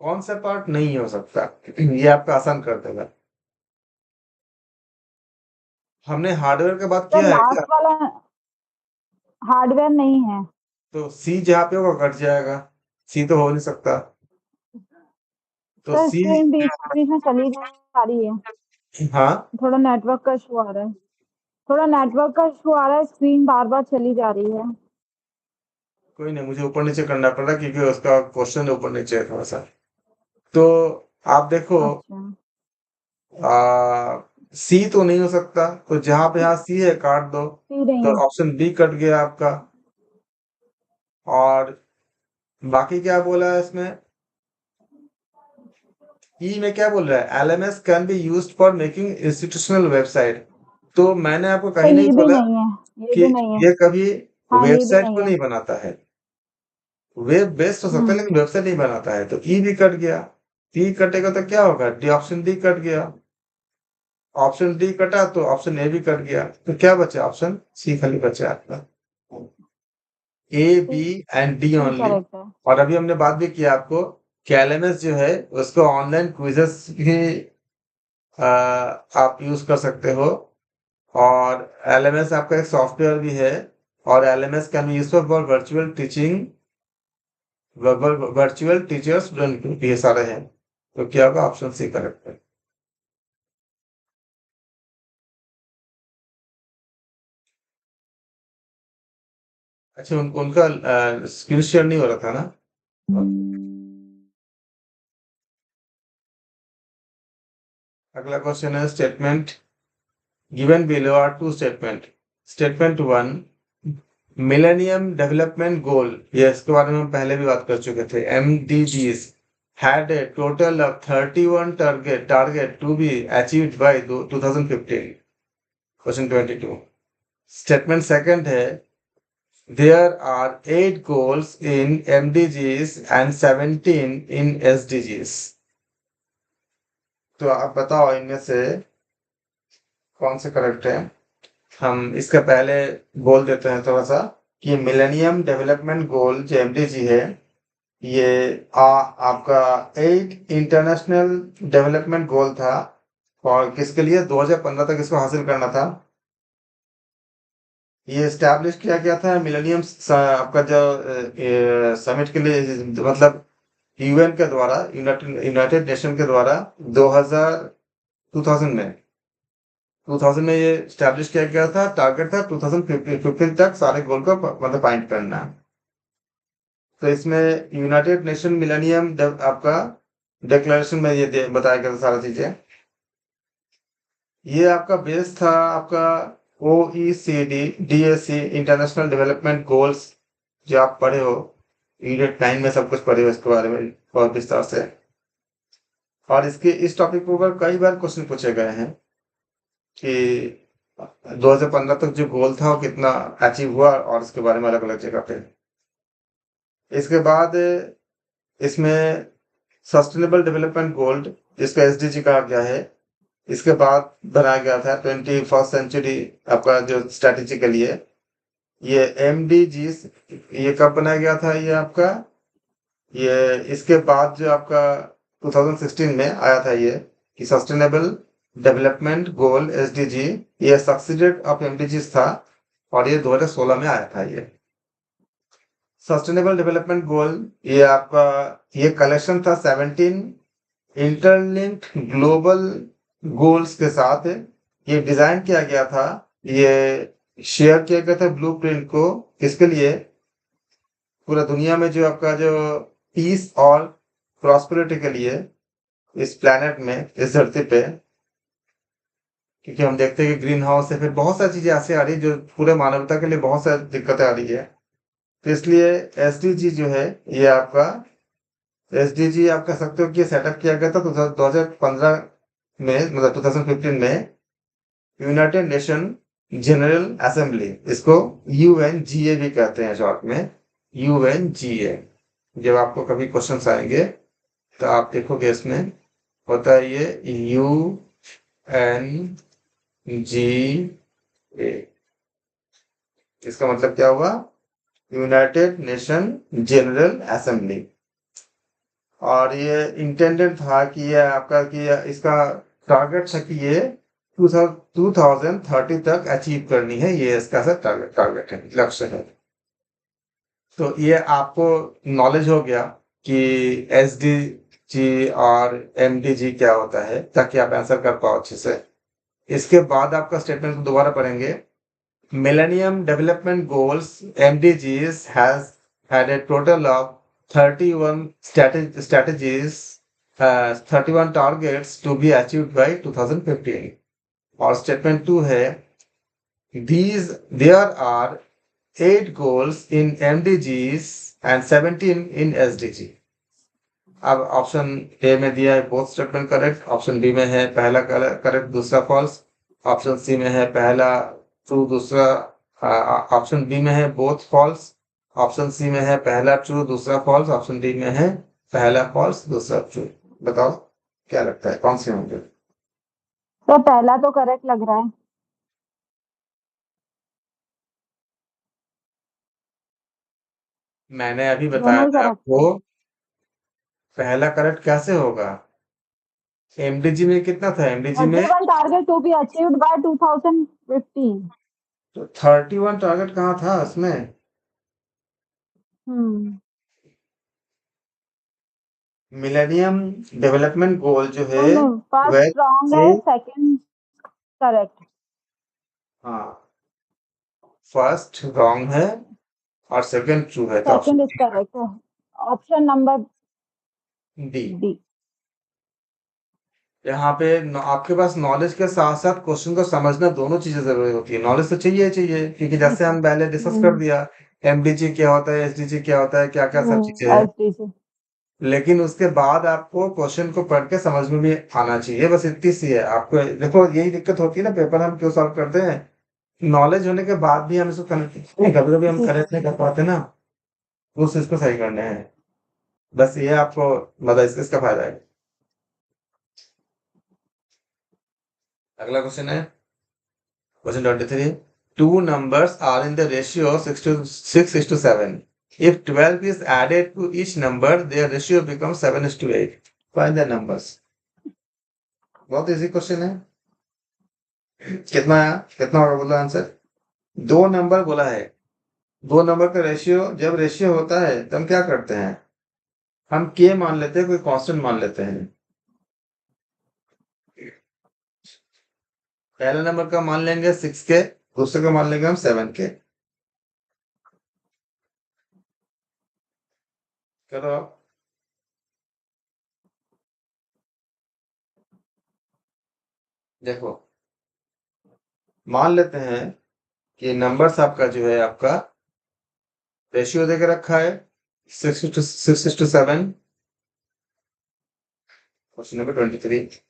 Speaker 1: कौन सा पार्ट नहीं हो सकता? ये आपका आसान कर देगा। हमने हार्डवेयर का बात
Speaker 2: सर
Speaker 1: किया है क्या?
Speaker 2: लास्ट वाला हार्डवेयर नहीं है।
Speaker 1: तो सी जहाँ पे होगा कट जाएगा। सी तो हो नहीं सकता। तो
Speaker 2: सर
Speaker 1: सी
Speaker 2: स्क्रीन बीच बीच में चली जा रही है।
Speaker 1: हाँ
Speaker 2: थोड़ा नेटवर्क का इशू आ रहा है। थोड़ा नेटवर्क का इशू आ रहा है, स्क्रीन बार बार चली जा रही है।
Speaker 1: कोई नहीं, मुझे ऊपर नीचे करना पड़ रहा क्योंकि उसका क्वेश्चन ऊपर नीचे है थोड़ा सा। तो आप देखो
Speaker 2: अच्छा।
Speaker 1: सी तो नहीं हो सकता, तो जहां पे यहाँ सी है काट दो।
Speaker 2: सी नहीं
Speaker 1: तो
Speaker 2: है।
Speaker 1: ऑप्शन बी कट गया आपका। और बाकी क्या बोला है इसमें? ई में क्या बोल रहा है? LMS can be used for making institutional website. तो मैंने आपको
Speaker 2: सर
Speaker 1: कहीं नहीं
Speaker 2: ये भी
Speaker 1: बोला
Speaker 2: नहीं है। ये
Speaker 1: कि
Speaker 2: भी नहीं है।
Speaker 1: ये कभी
Speaker 2: हाँ ये भी
Speaker 1: वेबसाइट
Speaker 2: नहीं
Speaker 1: को
Speaker 2: है।
Speaker 1: नहीं बनाता है। वेब बेस्ड हो सकता है लेकिन वेबसाइट नहीं बनाता है। तो ई भी कट गया। ई कटेगा तो क्या होगा? डी ऑप्शन डी कट गया। ऑप्शन डी कटा तो ऑप्शन ए भी कट गया। तो क्या बचा? ऑप्शन सी खाली बचा आपका। A B and D
Speaker 2: C
Speaker 1: only.
Speaker 2: Correct है।
Speaker 1: और अभी हमने बात भी किया आपको कि LMS जो है उसको ऑनलाइन क्विजेस भी आप यूज कर सकते हो। और LMS आपका एक सॉफ्टवेयर भी है। और LMS can be use for virtual teaching, virtual teacher student group, ये सारे हैं। तो क्या होगा? ऑप्शन सी करेक्ट है। अच्छा उनका स्क्रीन शेयर नहीं हो रहा था ना? अगला क्वेश्चन है statement given below are two statement. Statement 1, millennium development goal, ये इसके बारे में हम पहले भी बात कर चुके थे। MDGs had a total of 31 target to be achieved by 2015। Question 22। Statement second है there are 8 goals in MDGs and 17 in SDGs। तो आप बताओ इनमें से कौन से करेक्ट है? हम इसका पहले बोल देते हैं थोड़ा सा कि मिलेनियम डेवलपमेंट गोल जो MDG है, ये आपका 8 इंटरनेशनल डेवलपमेंट गोल था। और किसके लिए? 2015 तक इसको हासिल करना था। ये स्टैब्लिश किया गया था मिलेनियम आपका जो समिट के लिए, मतलब UN के द्वारा, यूनाइटेड नेशन के द्वारा 2000 में 2000 में ये स्टैब्लिश किया गया था। टारगेट था 2015 तक सारे गोल को मतलब पॉइंट करना। तो इसमें यूनाइटेड नेशन मिलेनियम आपका डिक्लेरेशन में ये बताया गया था सारा चीजें। ये आपका बेस था आपका OECD DAC international development goals, जो आप पढ़े हो यूनिट 9 में, सब कुछ पढ़े हो इसके बारे में बहुत विस्तार से। और इसके इस टॉपिक के ऊपर कई बार क्वेश्चन पूछे गए हैं कि 2015 तक जो गोल था वो कितना अचीव हुआ, और इसके बारे में अलग अलग जगह पे। इसके बाद इसमें सस्टेनेबल डेवलपमेंट गोल, जिसका SDG कहा गया है, इसके बाद बनाया गया था 21st सेंचुरी आपका जो स्ट्रेटेजी के लिए। ये MDGs ये कब बनाया गया था? ये आपका ये इसके बाद जो आपका 2016 में आया था ये कि सस्टेनेबल डेवलपमेंट गोल SDG, ये सक्सीडेड ऑफ MDGs था। और ये 2016 में आया था। ये सस्टेनेबल डेवलपमेंट गोल ये आपका ये कलेक्शन था 17 इंटरलिंक्ड ग्लोबल गोल्स के साथ। ये डिजाइन किया गया था, ये शेयर किया गया था ब्लूप्रिंट को। किसके लिए? पूरा दुनिया में जो आपका जो पीस और प्रॉस्पेरिटी के लिए इस प्लेनेट में, इस धरती पे। क्योंकि हम देखते हैं कि ग्रीन हाउस से फिर बहुत सारी चीजें ऐसे आ रही है जो पूरे मानवता के लिए बहुत सारी दिक्कतें आ रही है। तो इसलिए SDG जो है ये आपका एसडीजी आप कह सकते हो कि सेटअप किया गया था 2015 में, मतलब 2015 में यूनाइटेड नेशन जनरल असेंबली, इसको यूएनजीए भी कहते हैं शॉर्ट में, यूएनजीए। जब आपको कभी क्वेश्चंस आएंगे तो आप देखोगे इसमें होता है ये यूएनजीए। इसका मतलब क्या हुआ? United nation general assembly. और ये इंटेंडेड था कि ये आपका कि इसका टारगेट था कि ये 2030 तक अचीव करनी है, ये इसका सा टारगेट है, लक्ष्य है। तो ये आपको नॉलेज हो गया कि एस डी जी और एम डी जी क्या होता है, ताकि आप आंसर कर पाओ अच्छे से। इसके बाद आपका स्टेटमेंट को दोबारा पढ़ेंगे। Millennium Development Goals (MDGs) has had a total of 31 strategies, 31 targets to be achieved by 2015. और स्टेटमेंट 2 है, there are 8 goals in MDGs and 17 in SDG. अब ऑप्शन ए में दिया है both statement correct, option B में है पहला correct दूसरा फॉल्स, ऑप्शन सी में है पहला ट्रू दूसरा, ऑप्शन बी में है बोथ फॉल्स, ऑप्शन सी में है पहला ट्रू दूसरा फॉल्स, ऑप्शन डी में है पहला फॉल्स दूसरा ट्रू। बताओ क्या लगता है कौन से होंगे?
Speaker 2: तो पहला तो करेक्ट लग रहा है।
Speaker 1: मैंने अभी बताया
Speaker 2: दोनों ही
Speaker 1: था
Speaker 2: करेक्ट है।
Speaker 1: आपको, पहला करेक्ट कैसे होगा? एमडीजी में कितना था? एमडीजी में
Speaker 2: 31 target to be achieved by 2015।
Speaker 1: तो 31 टारगेट कहाँ था उसमें?
Speaker 2: हम्म
Speaker 1: मिलेनियम डेवलपमेंट गोल जो है
Speaker 2: नहीं,
Speaker 1: वह
Speaker 2: फर्स्ट रॉन्ग
Speaker 1: से,
Speaker 2: है, सेकंड करेक्ट।
Speaker 1: हाँ फर्स्ट रॉन्ग है और सेकंड ट्रू है, तो
Speaker 2: second is
Speaker 1: option
Speaker 2: correct. Option number
Speaker 1: D.
Speaker 2: D.
Speaker 1: यहाँ पे आपके पास नॉलेज के साथ साथ क्वेश्चन को समझना दोनों चीजें जरूरी होती है। नॉलेज तो चाहिए चाहिए, क्योंकि जैसे हम पहले डिस्कस कर दिया एमडीजी क्या होता है, एसडीजी क्या होता है, क्या क्या सब चीजें हैं।
Speaker 2: एसडीजी।
Speaker 1: लेकिन उसके बाद आपको क्वेश्चन को पढ़ के समझ में भी आना चाहिए, बस इतनी सी है। आपको देखो यही दिक्कत होती है ना, पेपर हम क्यों सॉल्व करते हैं, नॉलेज होने के बाद भी हम इसको कनेक्ट नहीं, कभी कभी हम कनेक्ट नहीं कर पाते ना, उस चीज को सही करने हैं। बस ये आपको मतलब इसका फायदा है। अगला क्वेश्चन है question 23। Two numbers are in the ratio 6:7. If 12 is added to each number, their ratio becomes 7:8. Find the numbers. बहुत इजी क्वेश्चन है। कितना आया, कितना होगा बोला आंसर? दो नंबर बोला है, दो नंबर का रेशियो, जब रेशियो होता है तो हम क्या करते हैं, हम के मान लेते हैं, कोई कांस्टेंट मान लेते हैं। पहले नंबर का मान लेंगे 6 के, दूसरे का मान लेंगे हम 7 के। करो आप। देखो मान लेते हैं कि नंबर्स आपका जो है, आपका रेशियो देके रखा है 6:7। Question number 23।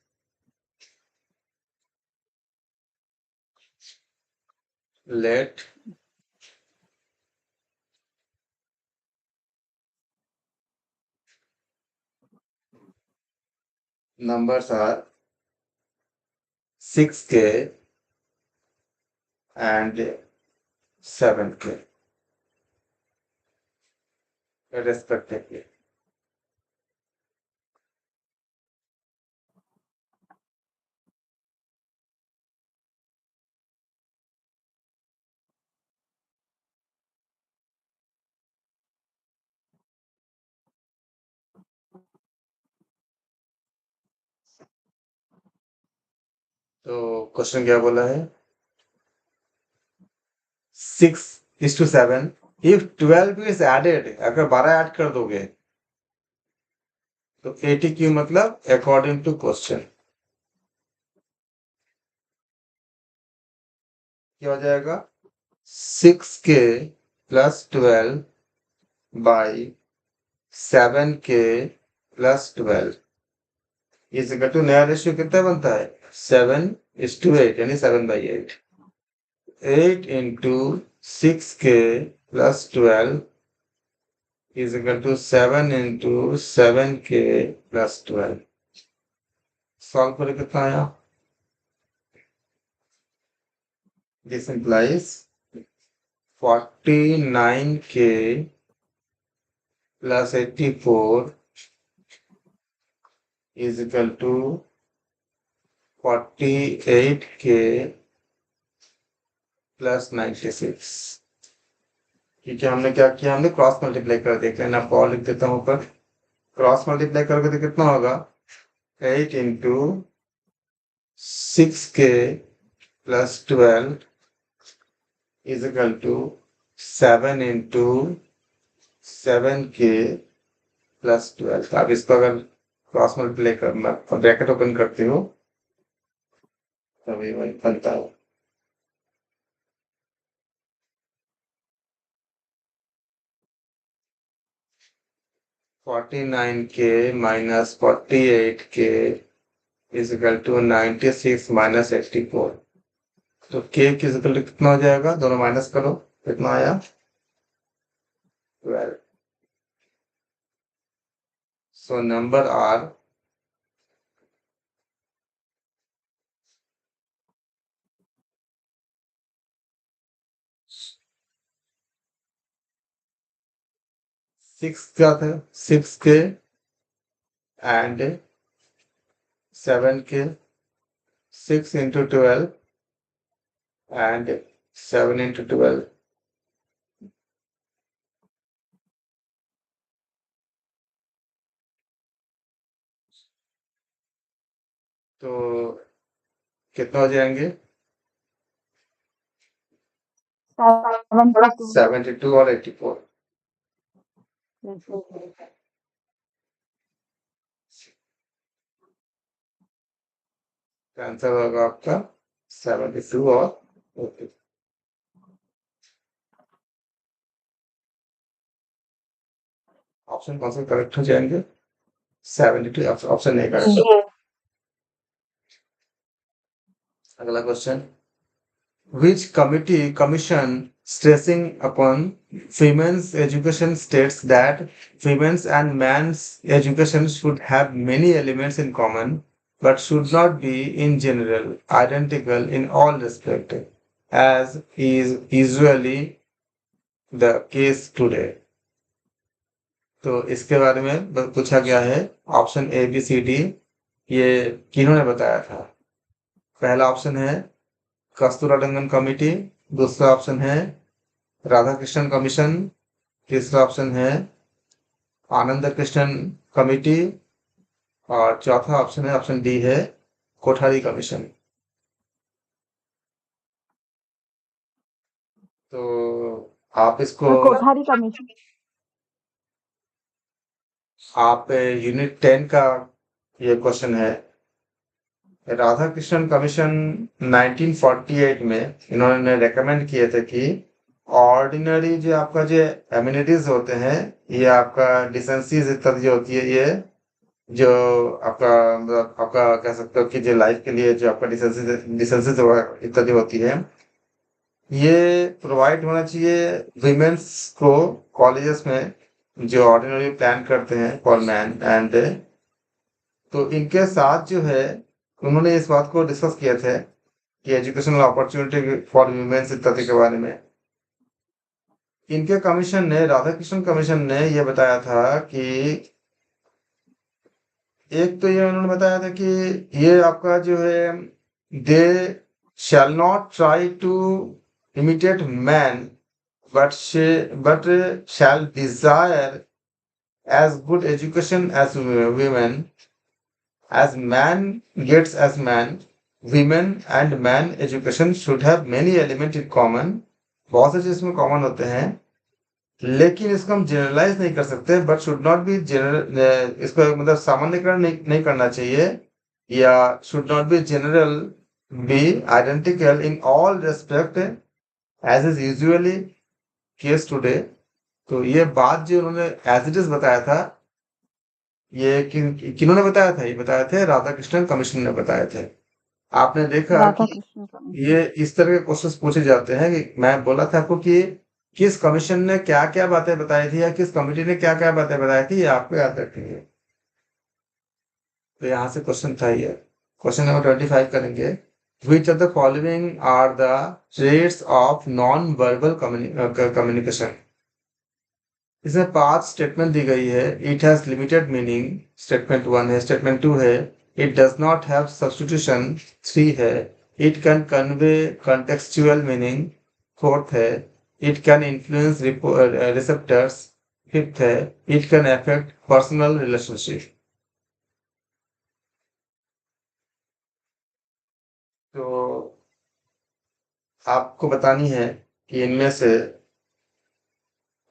Speaker 1: Let numbers are 6k and 7k respectively. तो क्वेश्चन क्या बोला है, 6:7। इफ 12 इज एडेड, अगर 12 ऐड कर दोगे तो 80 मतलब अकॉर्डिंग टू क्वेश्चन क्या हो जाएगा, 6k + 12 by 7k plus 12 is equal to, नया रेशियो कितना बनता है 7:8, यानी 7/8। 8 into 6k plus 12 is equal to 7 into 7k plus 12। सॉल्व करें कितना आया? This implies 49k plus 84 is equal to 48k plus 96। ठीक है, हमने क्या किया, हमने क्रॉस मल्टीप्लाई कर दिया। लेकिन आपको और लिख देता हूँ ऊपर। क्रॉस मल्टीप्लाई करोगे तो कितना होगा 8 into 6k plus 12 is equal to 7 into 7k plus 12। अब इसको अगर क्रॉस मल्टीप्लाई करना, ब्रैकेट ओपन करते हो तभी वही बनता है। (49k minus 48k is equal to 96 minus 84। तो k इज इक्वल टू कितना हो जाएगा, दोनों माइनस करो, कितना आया 12। सो नंबर आर सिक्स क्या था, 6k and 7k, 6 into 12 and 7 into 12। तो कितना हो जाएंगे
Speaker 2: 72
Speaker 1: 72 और 84। आंसर होगा आपका 72 और 84। ऑप्शन कौन से करेक्ट हो जाएंगे, 72 ऑप्शन नहीं करेक्ट। अगला question, which commission stressing upon women's education states that women's and men's education should have many elements in common but should not be in general identical in all respect, as is usually the case today। तो इसके बारे में पूछा गया है। Option A B C D ये किन्होंने बताया था। पहला ऑप्शन है कस्तूरारंगन कमेटी, दूसरा ऑप्शन है राधाकृष्णन कमीशन, तीसरा ऑप्शन है आनंद कृष्णन कमेटी और चौथा ऑप्शन है, ऑप्शन डी है कोठारी कमीशन। तो आप इसको
Speaker 2: कोठारी कमीशन।
Speaker 1: आप यूनिट 10 का ये क्वेश्चन है। राधाकृष्णन कमीशन 1948 में इन्होंने रेकमेंड किए थे कि ऑर्डिनरी जो आपका जो एमिनिटीज होते हैं, ये आपका डिसेंसीज इत्यादि जो होती है, ये जो आपका मतलब आपका कह सकते हो कि जो लाइफ के लिए जो आपका डिसेंसीज इत्यादि होती है, ये प्रोवाइड होना चाहिए विमेन्स को कॉलेजेस में जो ऑर्डिनरी प्लान करते हैं फॉर मैन एंड। तो इनके साथ जो है उन्होंने इस बात को डिस्कस किए थे कि एजुकेशनल अपॉर्चुनिटी फॉर वुमेन्स इत्यादि के बारे में। इनके कमीशन ने, राधाकृष्णन कमीशन ने ये बताया था कि एक तो ये उन्होंने बताया था कि ये आपका जो है they shall not try to imitate man but shall desire as good education as women, as man gets as man, women and man education should have many elements in common। बहुत से चीज इसमें कॉमन होते हैं, लेकिन इसको हम generalise नहीं कर सकते, but should not be general, इसको मतलब सामान्यकरण नहीं करना चाहिए, या should not be general be identical in all respect as is usually case today. तो ये बात जो उन्होंने एज इट इज बताया था, ये किन्होंने बताया था? ये बताए थे राधा कृष्णन कमीशन ने बताए थे। आपने देखा
Speaker 2: राधा
Speaker 1: कि
Speaker 2: कृष्ण कमिश्नर।
Speaker 1: ये इस तरह के क्वेश्चंस पूछे जाते हैं कि मैं बोला था आपको कि किस कमीशन ने क्या-क्या बातें बताई थी या किस कमिटी ने क्या-क्या बातें बताई थी, ये आपको याद रखनी है। तो यहाँ से क्वेश्चन था ये। क्वेश्चन नंबर 25 करेंगे। Which of the following are the traits of non verbal communication? इसमें 5 स्टेटमेंट दी गई है। It has limited meaning, statement 1 है। स्टेटमेंट 2 है, it does not have substitution. 3 है, it can convey contextual meaning. 4th है, it can influence receptors. 5th है, it can affect personal relationship. तो आपको बतानी है कि इनमें से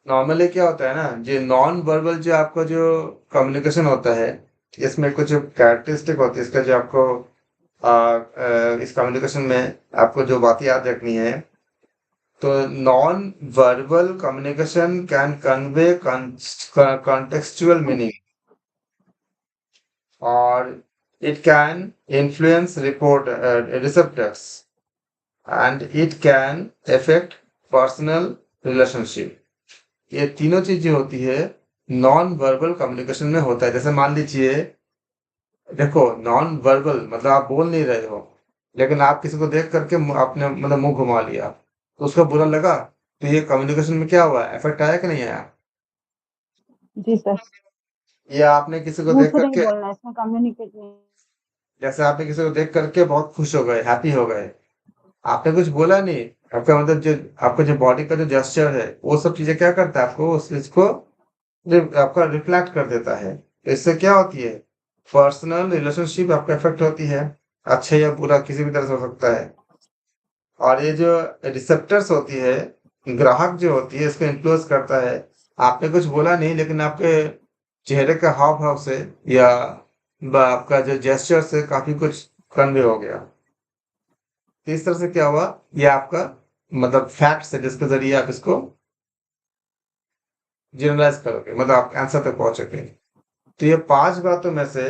Speaker 1: नॉर्मली क्या होता है ना, जो नॉन वर्बल जो आपका जो कम्युनिकेशन होता है, इसमें कुछ कैरेक्टरिस्टिक होती है इसका, जो आपको इस कम्युनिकेशन में आपको जो बातें याद रखनी है। तो non verbal communication can convey contextual meaning, और it can influence report receptors, and it can affect personal relationship. ये तीनों चीज जो होती है नॉन वर्बल कम्युनिकेशन में होता है। जैसे मान लीजिए, देखो, नॉन वर्बल मतलब आप बोल नहीं रहे हो, लेकिन आप किसी को देख करके आपने मतलब मुंह घुमा लिया, तो उसको बुरा लगा, तो ये कम्युनिकेशन में क्या हुआ, इफेक्ट आया कि नहीं आया?
Speaker 2: जी सर।
Speaker 1: या आपने किसी को
Speaker 2: मुंह
Speaker 1: देख
Speaker 2: से नहीं
Speaker 1: करके,
Speaker 2: बोलना, इसमें कम्युनिकेट नहीं।
Speaker 1: जैसे आपने किसी को देख करके बहुत खुश हो गए, हैप्पी हो गए, आपने कुछ बोला नहीं, आपका मतलब जो आपका जो बॉडी का जो जेस्चर है वो सब चीजें क्या करता है, आपको उस चीज को आपका रिफ्लेक्ट कर देता है। तो इससे क्या होती है, पर्सनल रिलेशनशिप आपका इफेक्ट होती है, अच्छा या बुरा किसी भी तरह से हो सकता है। और ये जो रिसेप्टर्स होती है, ग्राहक जो होती है, इसको इन्फ्लुएंस करता है। आपने कुछ बोला नहीं, लेकिन आपके चेहरे के हाव भाव से या आपका जो जेस्चर से काफी कुछ कन्वे हो गया। तो इस तरह से क्या हुआ, ये आपका मतलब फैक्ट्स है जिसके जरिए आप इसको जनरलाइज करोगे, मतलब आप आंसर तक पहुंचोगे। तो ये 5 बातों में से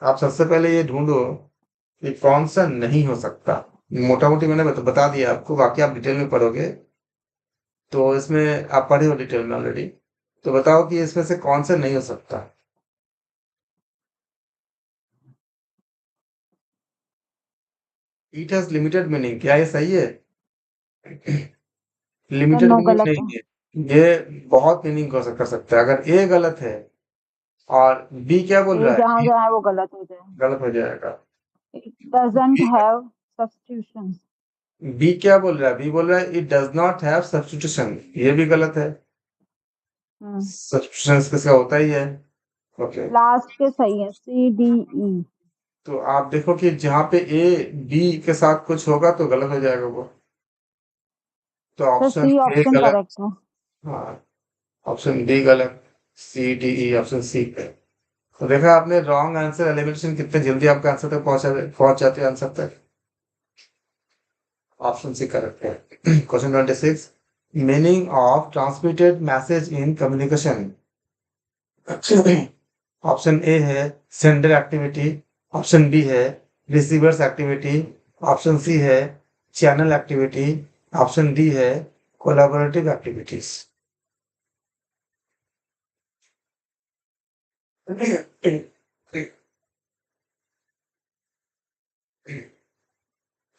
Speaker 1: आप सबसे पहले ये ढूंढो कि कौन सा नहीं हो सकता। मोटा मोटी मैंने बता दिया आपको, बाकी आप डिटेल में पढ़ोगे। तो इसमें आप पढ़े हो डिटेल में ऑलरेडी। तो बताओ कि इसमें से कौन सा नहीं हो सकता। इट हैज लिमिटेड मीनिंग, क्या ये सही है?
Speaker 2: सर
Speaker 1: लिमिटेड
Speaker 2: नो,
Speaker 1: मीनिंग
Speaker 2: गलत है।
Speaker 1: नहीं है, ये बहुत मीनिंग कर सकता है। अगर ए गलत है और बी क्या बोल
Speaker 2: ये
Speaker 1: रहा है,
Speaker 2: जहाँ
Speaker 1: बी
Speaker 2: जहाँ वो गलत हो जाए।
Speaker 1: गलत हो जाएगा।
Speaker 2: It doesn't
Speaker 1: be
Speaker 2: have substitutions.
Speaker 1: B क्या बोल रहा है, बी बोल रहा है it does not have substitution, ये भी गलत है। सब्स्टिट्यूशन किसका होता ही है। ओके।
Speaker 2: लास्ट के सही है, सी डी ई।
Speaker 1: तो आप देखो कि जहाँ पे ए बी के साथ कुछ होगा तो गलत हो जाएगा वो। तो
Speaker 2: sir
Speaker 1: option
Speaker 2: C
Speaker 1: A
Speaker 2: option
Speaker 1: गलत।
Speaker 2: करेक्ट है।
Speaker 1: हाँ, ऑप्शन डी गलत। C D E option C पे। तो देखा आपने, रॉन्ग आंसर एलिमिनेशन कितने जल्दी आपके आंसर तक पहुंच जाते हैं आंसर तक। ऑप्शन सी करेक्ट है। Question 26, meaning of transmitted message in communication. Option A है सेंडर एक्टिविटी, ऑप्शन बी है रिसीवर्स एक्टिविटी, ऑप्शन सी है चैनल एक्टिविटी, ऑप्शन डी है कोलैबोरेटिव एक्टिविटीज।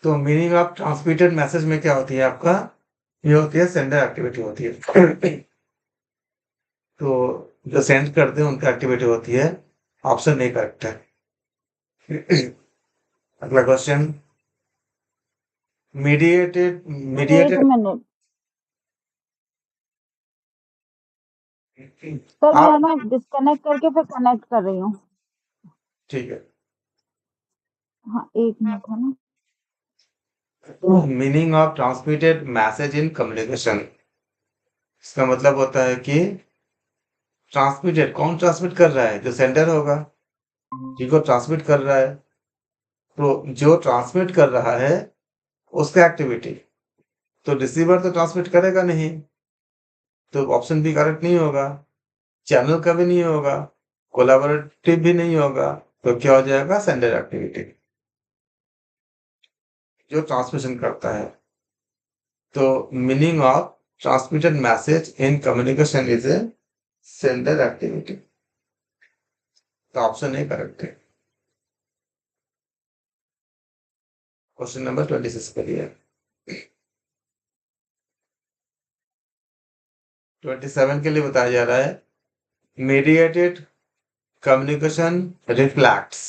Speaker 1: तो मीनिंग ऑफ ट्रांसमिटेड मैसेज में क्या होती है आपका, ये होती है सेंडर एक्टिविटी होती है। तो जो सेंड करते हैं उनका एक्टिविटी होती है। ऑप्शन ए करेक्ट है। अगला क्वेश्चन, मीडिएटेड
Speaker 2: सर एक
Speaker 1: मीडिएटेड
Speaker 2: मिनट। सर मैं
Speaker 1: आप,
Speaker 2: है ना डिस्कनेक्ट करके फिर कनेक्ट कर रही हूँ।
Speaker 1: ठीक है।
Speaker 2: हाँ एक मिनट है ना।
Speaker 1: Meaning of transmitted message in communication, इसका मतलब होता है कि ट्रांसमिटेड, कौन ट्रांसमिट कर रहा है, जो सेंडर होगा, जिसको ट्रांसमिट कर रहा है। तो जो ट्रांसमिट कर रहा है उसका एक्टिविटी, तो रिसीवर तो ट्रांसमिट करेगा नहीं, तो ऑप्शन बी करेक्ट नहीं होगा। चैनल का भी नहीं होगा, कोलैबोरेटिव भी नहीं होगा, तो क्या हो जाएगा? सेंडर एक्टिविटी, जो ट्रांसमिशन करता है। तो meaning of transmitted message in communication is a sender activity. तो ऑप्शन ए करेक्ट है। क्वेश्चन नंबर 26 के लिए। 27 के लिए बताया जा रहा है, mediated communication reflects.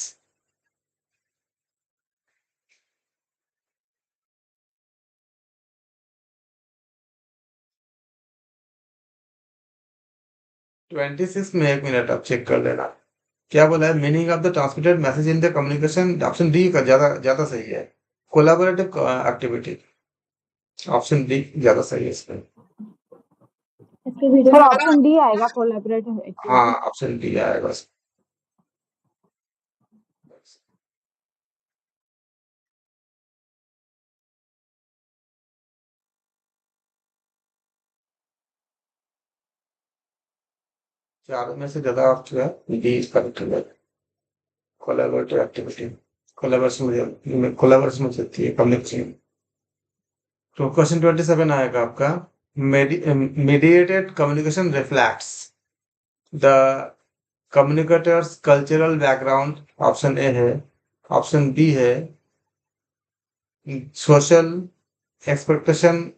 Speaker 1: Twenty six में 1 मिनट आप चेक कर लेना। क्या बोला है? Meaning of the transmitted message in the communication, option D का ज्यादा ज्यादा सही है। कोलैबोरेटिव एक्टिविटी, ऑप्शन डी ज्यादा सही है इसमें।
Speaker 2: सर ऑप्शन डी आएगा, कोलैबोरेटिव
Speaker 1: हाँ,
Speaker 2: एक्टिविटी।
Speaker 1: ऑप्शन डी आएगा। 4 में से ज्यादा आप जो है डी करेक्ट है। कोलैबोरेटिव एक्टिविटी, कोलैबोरेशन में सकती है कम्युनिकेशन। तो क्वेश्चन 27 आएगा आपका, mediated communication reflects the communicator's cultural background, option A है। ऑप्शन बी है social expectation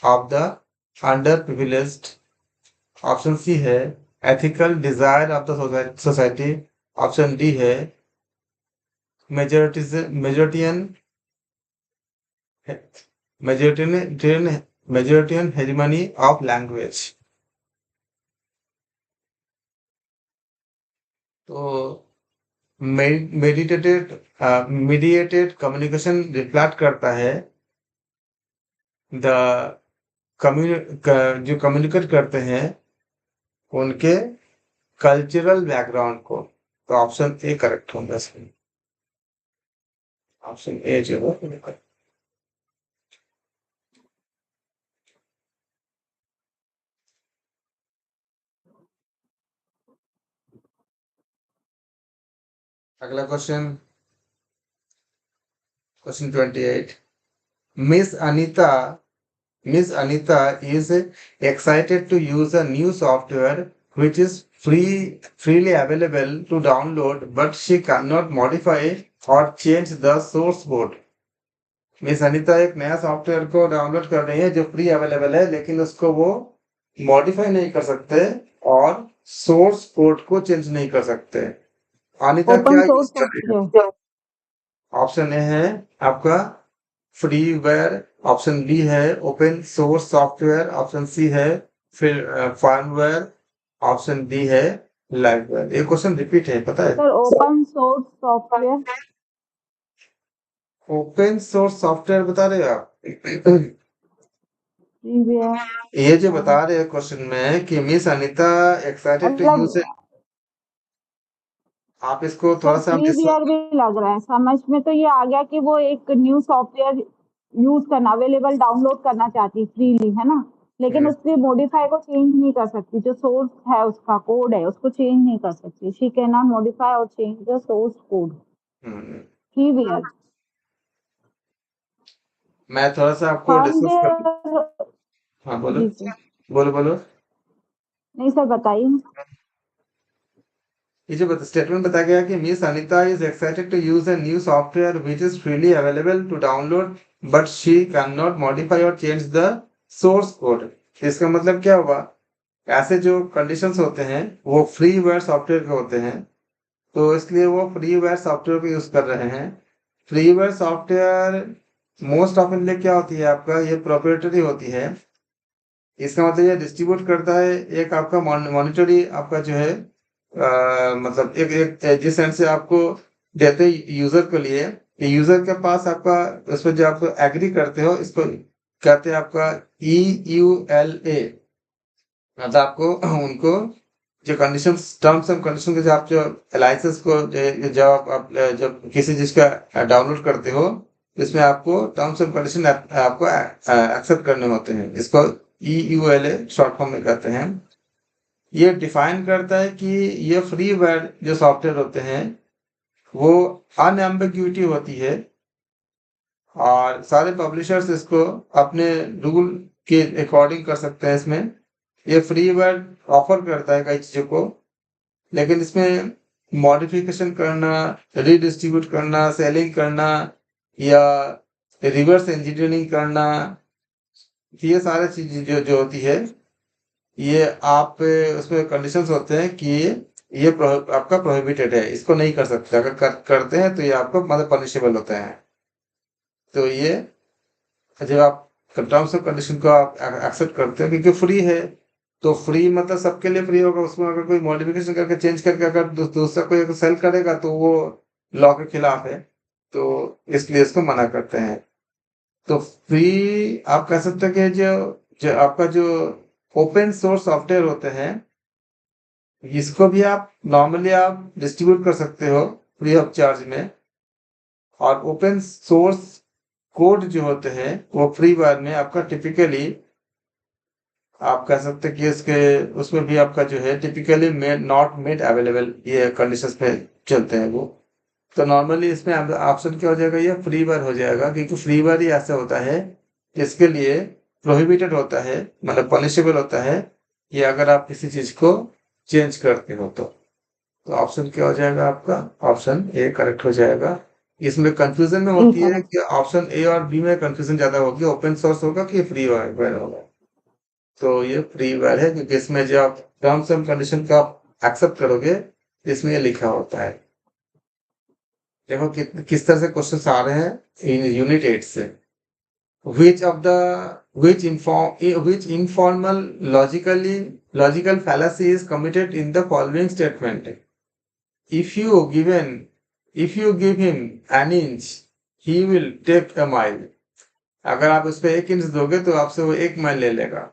Speaker 1: of the underprivileged, option C है ethical desire of the society, option D है majoritarian majoritarian hegemony of language। तो mediated communication reflect करता है the जो communicate करते हैं उनके कल्चरल बैकग्राउंड को। तो ऑप्शन ए करेक्ट होगा इसमें। ऑप्शन ए जो है correct। अगला question, question 28। Miss Anita is excited to use a new software which is freely available to download, but she cannot modify or change the source code। Miss Anita एक नया software को download कर रही है जो फ्री अवेलेबल है, लेकिन उसको वो मॉडिफाई नहीं कर सकते और सोर्स कोड को चेंज नहीं कर सकते। अनीता
Speaker 2: ओपन
Speaker 1: क्या यूज
Speaker 2: सोर्स
Speaker 1: कर रही है?
Speaker 2: सॉफ्टवेयर।
Speaker 1: ऑप्शन ए है आपका फ्रीवेयर, ऑप्शन बी है open source software, option C है फिर फर्मवेयर, ऑप्शन डी है लाइववेयर। ये क्वेश्चन रिपीट है, पता है?
Speaker 2: Sir open source software.
Speaker 1: Open source software बता रहे हो आप?
Speaker 2: फ्रीवेयर।
Speaker 1: ये जो बता रहे हैं क्वेश्चन में कि miss Anita excited to use,
Speaker 2: मतलब
Speaker 1: आप इसको
Speaker 2: सर
Speaker 1: थोड़ा सा
Speaker 2: फ्रीवेयर भी लग रहा है, समझ में तो ये आ गया कि वो एक न्यू सॉफ्टवेयर यूज करना, अवेलेबल डाउनलोड करना चाहती फ्रीली, है ना, लेकिन उसके मॉडिफाई को चेंज नहीं कर सकती। जो सोर्स है उसका कोड है उसको चेंज नहीं कर सकती। शी कैन नॉट मॉडिफाई और change the source code. Freeware.
Speaker 1: मैं थोड़ा सा आपको डिस्कस कर,
Speaker 2: फर्मवेयर।
Speaker 1: हाँ बोलो
Speaker 2: जी सर।
Speaker 1: बोलो बोलो।
Speaker 2: नहीं सर बताइए।
Speaker 1: ये जो स्टेटमेंट बताया गया कि miss Anita is excited to use a new software which is freely available to download, but she can not modify और चेंज द सोर्स कोड। इसका मतलब क्या हुआ? ऐसे जो कंडीशंस होते हैं वो फ्रीवेयर सॉफ्टवेयर के होते हैं, तो इसलिए वो फ्रीवेयर सॉफ्टवेयर को यूज कर रहे हैं। फ्रीवेयर सॉफ्टवेयर मोस्ट ऑफनली क्या होती है आपका, ये प्रोप्राइटरी होती है। इसका मतलब ये डिस्ट्रीब्यूट करता है एक आपका मॉनिटरी आपका जो है मतलब एक जिस एंड से आपको देते यूजर के लिए, यूजर के पास आपका उस पर जो आप एग्री करते हो इसको कहते हैं आपका EULA। मतलब आपको उनको जो कंडीशन टर्म्स एंड कंडीशन के जो आप जो लाइसेंस को जब आप जब किसी चीज का डाउनलोड करते हो, इसमें आपको टर्म्स एंड कंडीशन आपको एक्सेप्ट करने होते हैं। इसको EULA शॉर्ट फॉर्म में कहते हैं। ये डिफाइन करता है कि ये फ्रीवेयर जो सॉफ्टवेयर होते हैं वो अनएम्बिग्यूटी होती है और सारे पब्लिशर्स इसको अपने रूल के अकॉर्डिंग कर सकते हैं। इसमें ये फ्रीवेयर ऑफर करता है कई चीज़ों को, लेकिन इसमें मॉडिफिकेशन करना, रीडिस्ट्रीब्यूट करना, सेलिंग करना या रिवर्स इंजीनियरिंग करना, ये सारे चीज़ें जो जो होती है ये आप उसमें कंडीशंस होते हैं कि ये आपका प्रोहिबिटेड है, इसको नहीं कर सकते। अगर करते हैं तो ये आपको मतलब पनिशेबल होता है। तो ये जब आप टर्म्स एंड कंडीशन को आप एक्सेप्ट करते हैं क्योंकि फ्री है, तो फ्री मतलब सबके लिए फ्री होगा। उसमें अगर कोई मॉडिफिकेशन करके चेंज करके अगर दूसरा कोई अगर सेल करेगा तो वो लॉ के खिलाफ है, तो इसलिए इसको मना करते हैं। तो फ्री आप कह सकते हैं कि जो जो आपका जो ओपन सोर्स सॉफ्टवेयर होते हैं इसको भी आप नॉर्मली आप डिस्ट्रीब्यूट कर सकते हो फ्री ऑफ चार्ज में। और ओपन सोर्स कोड जो होते हैं वो फ्री वायर में आपका टिपिकली आप कह सकते हैं कि इसके उसमें भी आपका जो है typically made not made available ये कंडीशंस पे चलते हैं वो। तो नॉर्मली इसमें ऑप्शन क्या हो जाएगा, ये फ्री वायर हो जाएगा क्योंकि फ्री वायर ही ऐसा होता है जिसके लिए प्रोहिबिटेड होता है, मतलब पनिशेबल होता है ये अगर आप किसी चीज को चेंज करते हो तो ऑप्शन क्या हो जाएगा आपका, ऑप्शन ए करेक्ट हो जाएगा। इसमें कंफ्यूजन में होती है कि ऑप्शन ए और बी में कंफ्यूजन ज्यादा होगी, ओपन सोर्स होगा कि फ्री वायर होगा। तो ये फ्री वायर है क्योंकि इसमें जो आप टर्म्स एंड कंडीशन का एक्सेप्ट करोगे इसमें ये लिखा होता है। देखो किस तरह से क्वेश्चंस आ रहे हैं इन यूनिट 8 से। which of the which informal logical fallacy is committed in the following statement? If you give him an inch, he will take a mile. अगर आप उस पर 1 इंच दोगे तो आपसे वो 1 माइल ले लेगा।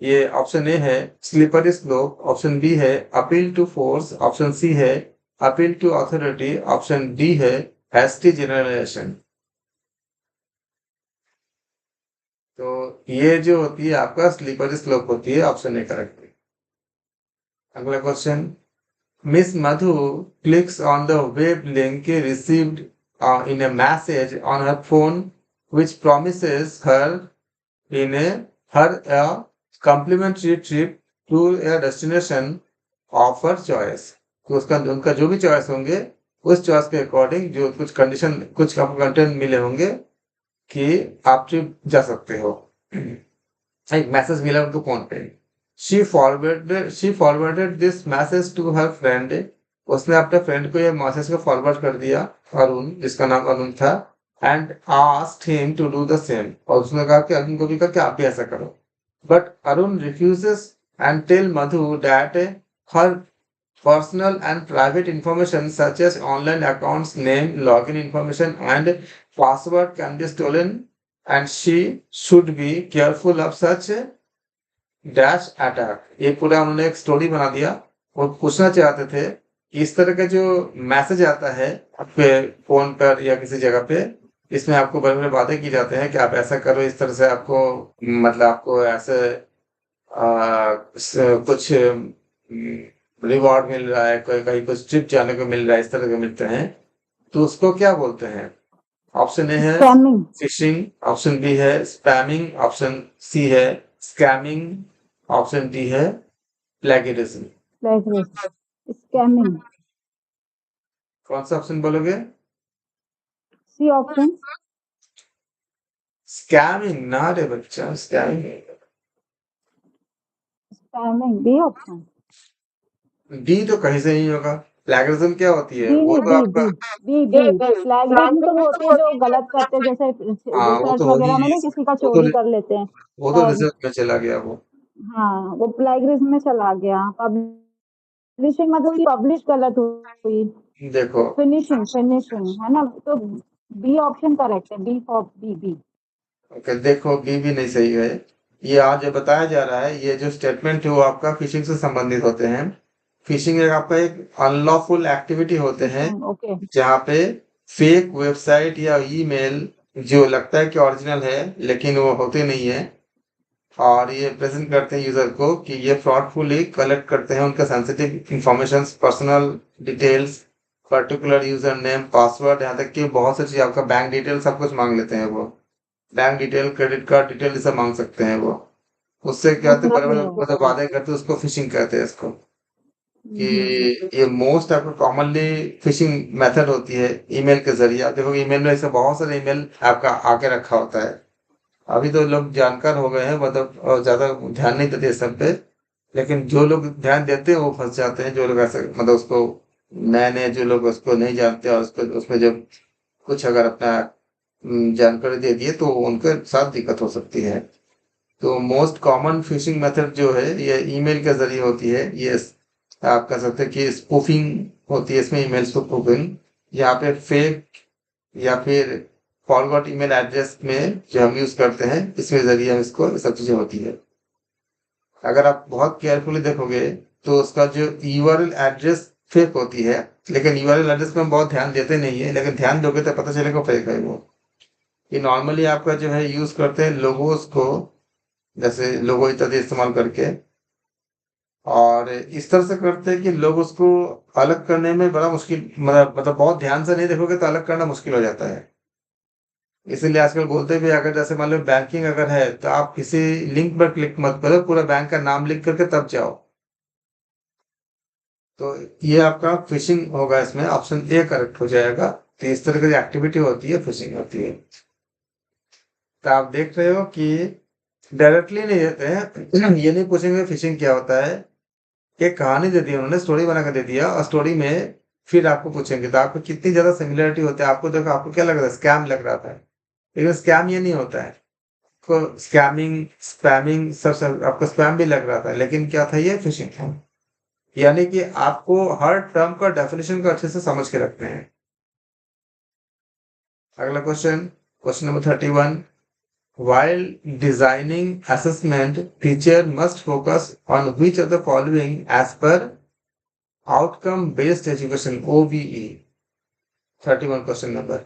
Speaker 1: ये ऑप्शन ए है स्लिपरी स्लोप, ऑप्शन बी है appeal to force, option C है appeal to authority, option D है हैस्टी जनरलाइजेशन। तो ये जो होती है आपका स्लीपरी स्लोप होती है, ऑप्शन ए करेक्ट है। अगला question, miss Madhu clicks on the web link received in a message on her phone which promises her a complimentary trip to a destination of her choice। तो उसका उनका जो भी choice होंगे उस choice के अकॉर्डिंग जो कुछ कंडीशन कुछ आपको कंटेंट मिले होंगे कि आप ट्रिप जा सकते हो। एक मैसेज मिला उनको फोन पे। she forwarded this message to her friend। उसने अपने फ्रेंड को ये मैसेज को फॉरवर्ड कर दिया, अरुण, जिसका नाम अरुण था, and asked him to do the same। और उसने कहा कि अरुण को भी कहा कि आप भी ऐसा करो। But Arun refuses and tell Madhu that her personal and private information such as online accounts, name, login information and password can be stolen and she should be careful of such dash attack. ये पूरा उन्होंने एक story बना दिया। वो पूछना चाहते थे कि इस तरह का जो मैसेज आता है आपके फोन पर या किसी जगह पे, इसमें आपको बड़े बड़े वादे की जाते हैं कि आप ऐसा करो, इस तरह से आपको मतलब आपको ऐसे कुछ रिवॉर्ड मिल रहा है, कोई कहीं कुछ ट्रिप जाने को मिल रहा है, इस तरह के मिलते हैं। तो उसको क्या बोलते हैं? ऑप्शन ए है फिशिंग, ऑप्शन बी है स्पैमिंग, ऑप्शन सी है स्कैमिंग, ऑप्शन डी है प्लेगरिज्म।
Speaker 2: स्कैमिंग।
Speaker 1: कौन सा ऑप्शन बोलोगे?
Speaker 2: C option.
Speaker 1: स्कैमिंग ना रे बच्चा, स्कैमिंग
Speaker 2: बी ऑप्शन।
Speaker 1: डी तो कहीं से नहीं होगा। प्लेगरिज्म क्या होती है? वो तो आपका
Speaker 2: प्लेगरिज्म तो वो होते हैं जो गलत करते हैं, जैसे रिसर्च वगैरह में नहीं किसी का चोरी कर लेते हैं,
Speaker 1: वो तो रिसर्च में चला गया वो।
Speaker 2: हाँ, वो प्लेगरिज्म में चला गया। पब्लिशिंग मतलब पब्लिश गलत हुई।
Speaker 1: देखो
Speaker 2: फिनिशिंग है ना, तो बी ऑप्शन करेक्ट है, बी फॉर बी।
Speaker 1: ओके, देखो बी भी नहीं सही है। ये आज जो बताया जा रहा है, ये जो स्टेटमेंट है वो आपका फिशिंग से संबंधित होते हैं। फिशिंग एक आपका एक अनलॉफुल एक्टिविटी होते हैं जहाँ पे फेक वेबसाइट या ईमेल जो लगता है कि ओरिजिनल है लेकिन वो होते नहीं है, और ये प्रेजेंट करते हैं यूजर को कि ये फ्रॉडफुली कलेक्ट करते हैं उनका sensitive information, personal details, particular user name, password, यहाँ तक कि बहुत सी चीज आपका बैंक डिटेल सब कुछ मांग लेते हैं वो। Bank detail, credit card detail ये सब मांग सकते हैं वो। उससे क्या होता है, बड़े बड़े
Speaker 2: मतलब
Speaker 1: मतलब वादे करते हैं, उसको फिशिंग कहते हैं इसको।
Speaker 2: हम्म,
Speaker 1: कि ये मोस्ट आपको कॉमनली फिशिंग मेथड होती है ईमेल के जरिए। आप देखोगे ईमेल में ऐसे बहुत सारे ईमेल आपका आके रखा होता है। अभी तो लोग जानकार हो गए हैं, मतलब ज्यादा ध्यान नहीं देते इस सब पे। लेकिन जो लोग ध्यान देते हैं वो फंस जाते हैं, जो लोग ऐसे मतलब उसको नए नए जो लोग उसको नहीं जानते और उसको उसमें जब कुछ अगर अपना जानकारी दे दिए तो उनके साथ दिक्कत हो सकती है। तो मोस्ट कॉमन फिशिंग मेथड जो है ये ईमेल के जरिए होती है। ये आप कह सकते हैं कि स्पूफिंग होती है इसमें, ईमेल स्पूफिंग। यहाँ पे फेक या फिर फॉरगॉट ईमेल एड्रेस में जो हम यूज करते हैं, इसके जरिए हम इसको ये सब चीजें होती है। अगर आप बहुत केयरफुली देखोगे तो उसका जो यूआरएल एड्रेस फेक होती है। लेकिन यूआरएल एड्रेस में हम बहुत ध्यान देते नहीं है, लेकिन ध्यान दोगे तो पता चलेगा फेक है वो। ये नॉर्मली आपका जो है यूज करते हैं लोगोस को, जैसे लोगो इत्यादि इस्तेमाल करके। और इस तरह से करते हैं कि लोग उसको अलग करने में बड़ा मुश्किल, मतलब बहुत ध्यान से नहीं देखोगे तो अलग करना मुश्किल हो जाता है। इसीलिए आजकल बोलते भी, अगर जैसे मान लो बैंकिंग अगर है तो आप किसी लिंक पर क्लिक मत करो, पूरा बैंक का नाम लिख करके तब जाओ। तो ये आपका फिशिंग होगा, इसमें ऑप्शन ए करेक्ट हो जाएगा। तो इस तरह की जो एक्टिविटी होती है फिशिंग होती है। तो आप देख रहे हो कि डायरेक्टली नहीं देते हैं ये नहीं पूछेंगे फिशिंग क्या होता है। एक कहानी दे दी उन्होंने, स्टोरी बना कर दे दिया, और स्टोरी में फिर आपको पूछेंगे तो आपको कितनी ज्यादा सिमिलरिटी होती है। आपको देखो, आपको क्या लग रहा है, स्कैम लग रहा था। लेकिन स्कैम ये नहीं होता है। को स्कैमिंग, स्पैमिंग सब आपको स्पैम भी लग रहा था, लेकिन क्या था, ये फिशिंग था। यानी कि आपको हर टर्म का डेफिनेशन को अच्छे से समझ के रखते हैं। अगला question, question number 31। While designing assessment, teacher must focus on which of the following as per outcome based education, OBE। 31 question number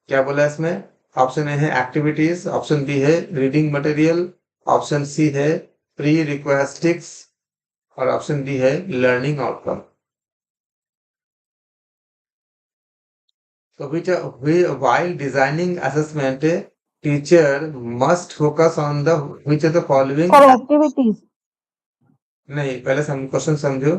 Speaker 1: क्या बोला है इसमें? ऑप्शन ए है एक्टिविटीज, ऑप्शन बी है रीडिंग मटेरियल, ऑप्शन सी है pre रिक्वेस्टिक्स, और option D है learning outcome. तो while designing assessment, teacher must focus on the which of the following।
Speaker 2: Sir activities.
Speaker 1: नहीं, पहले क्वेश्चन समझो।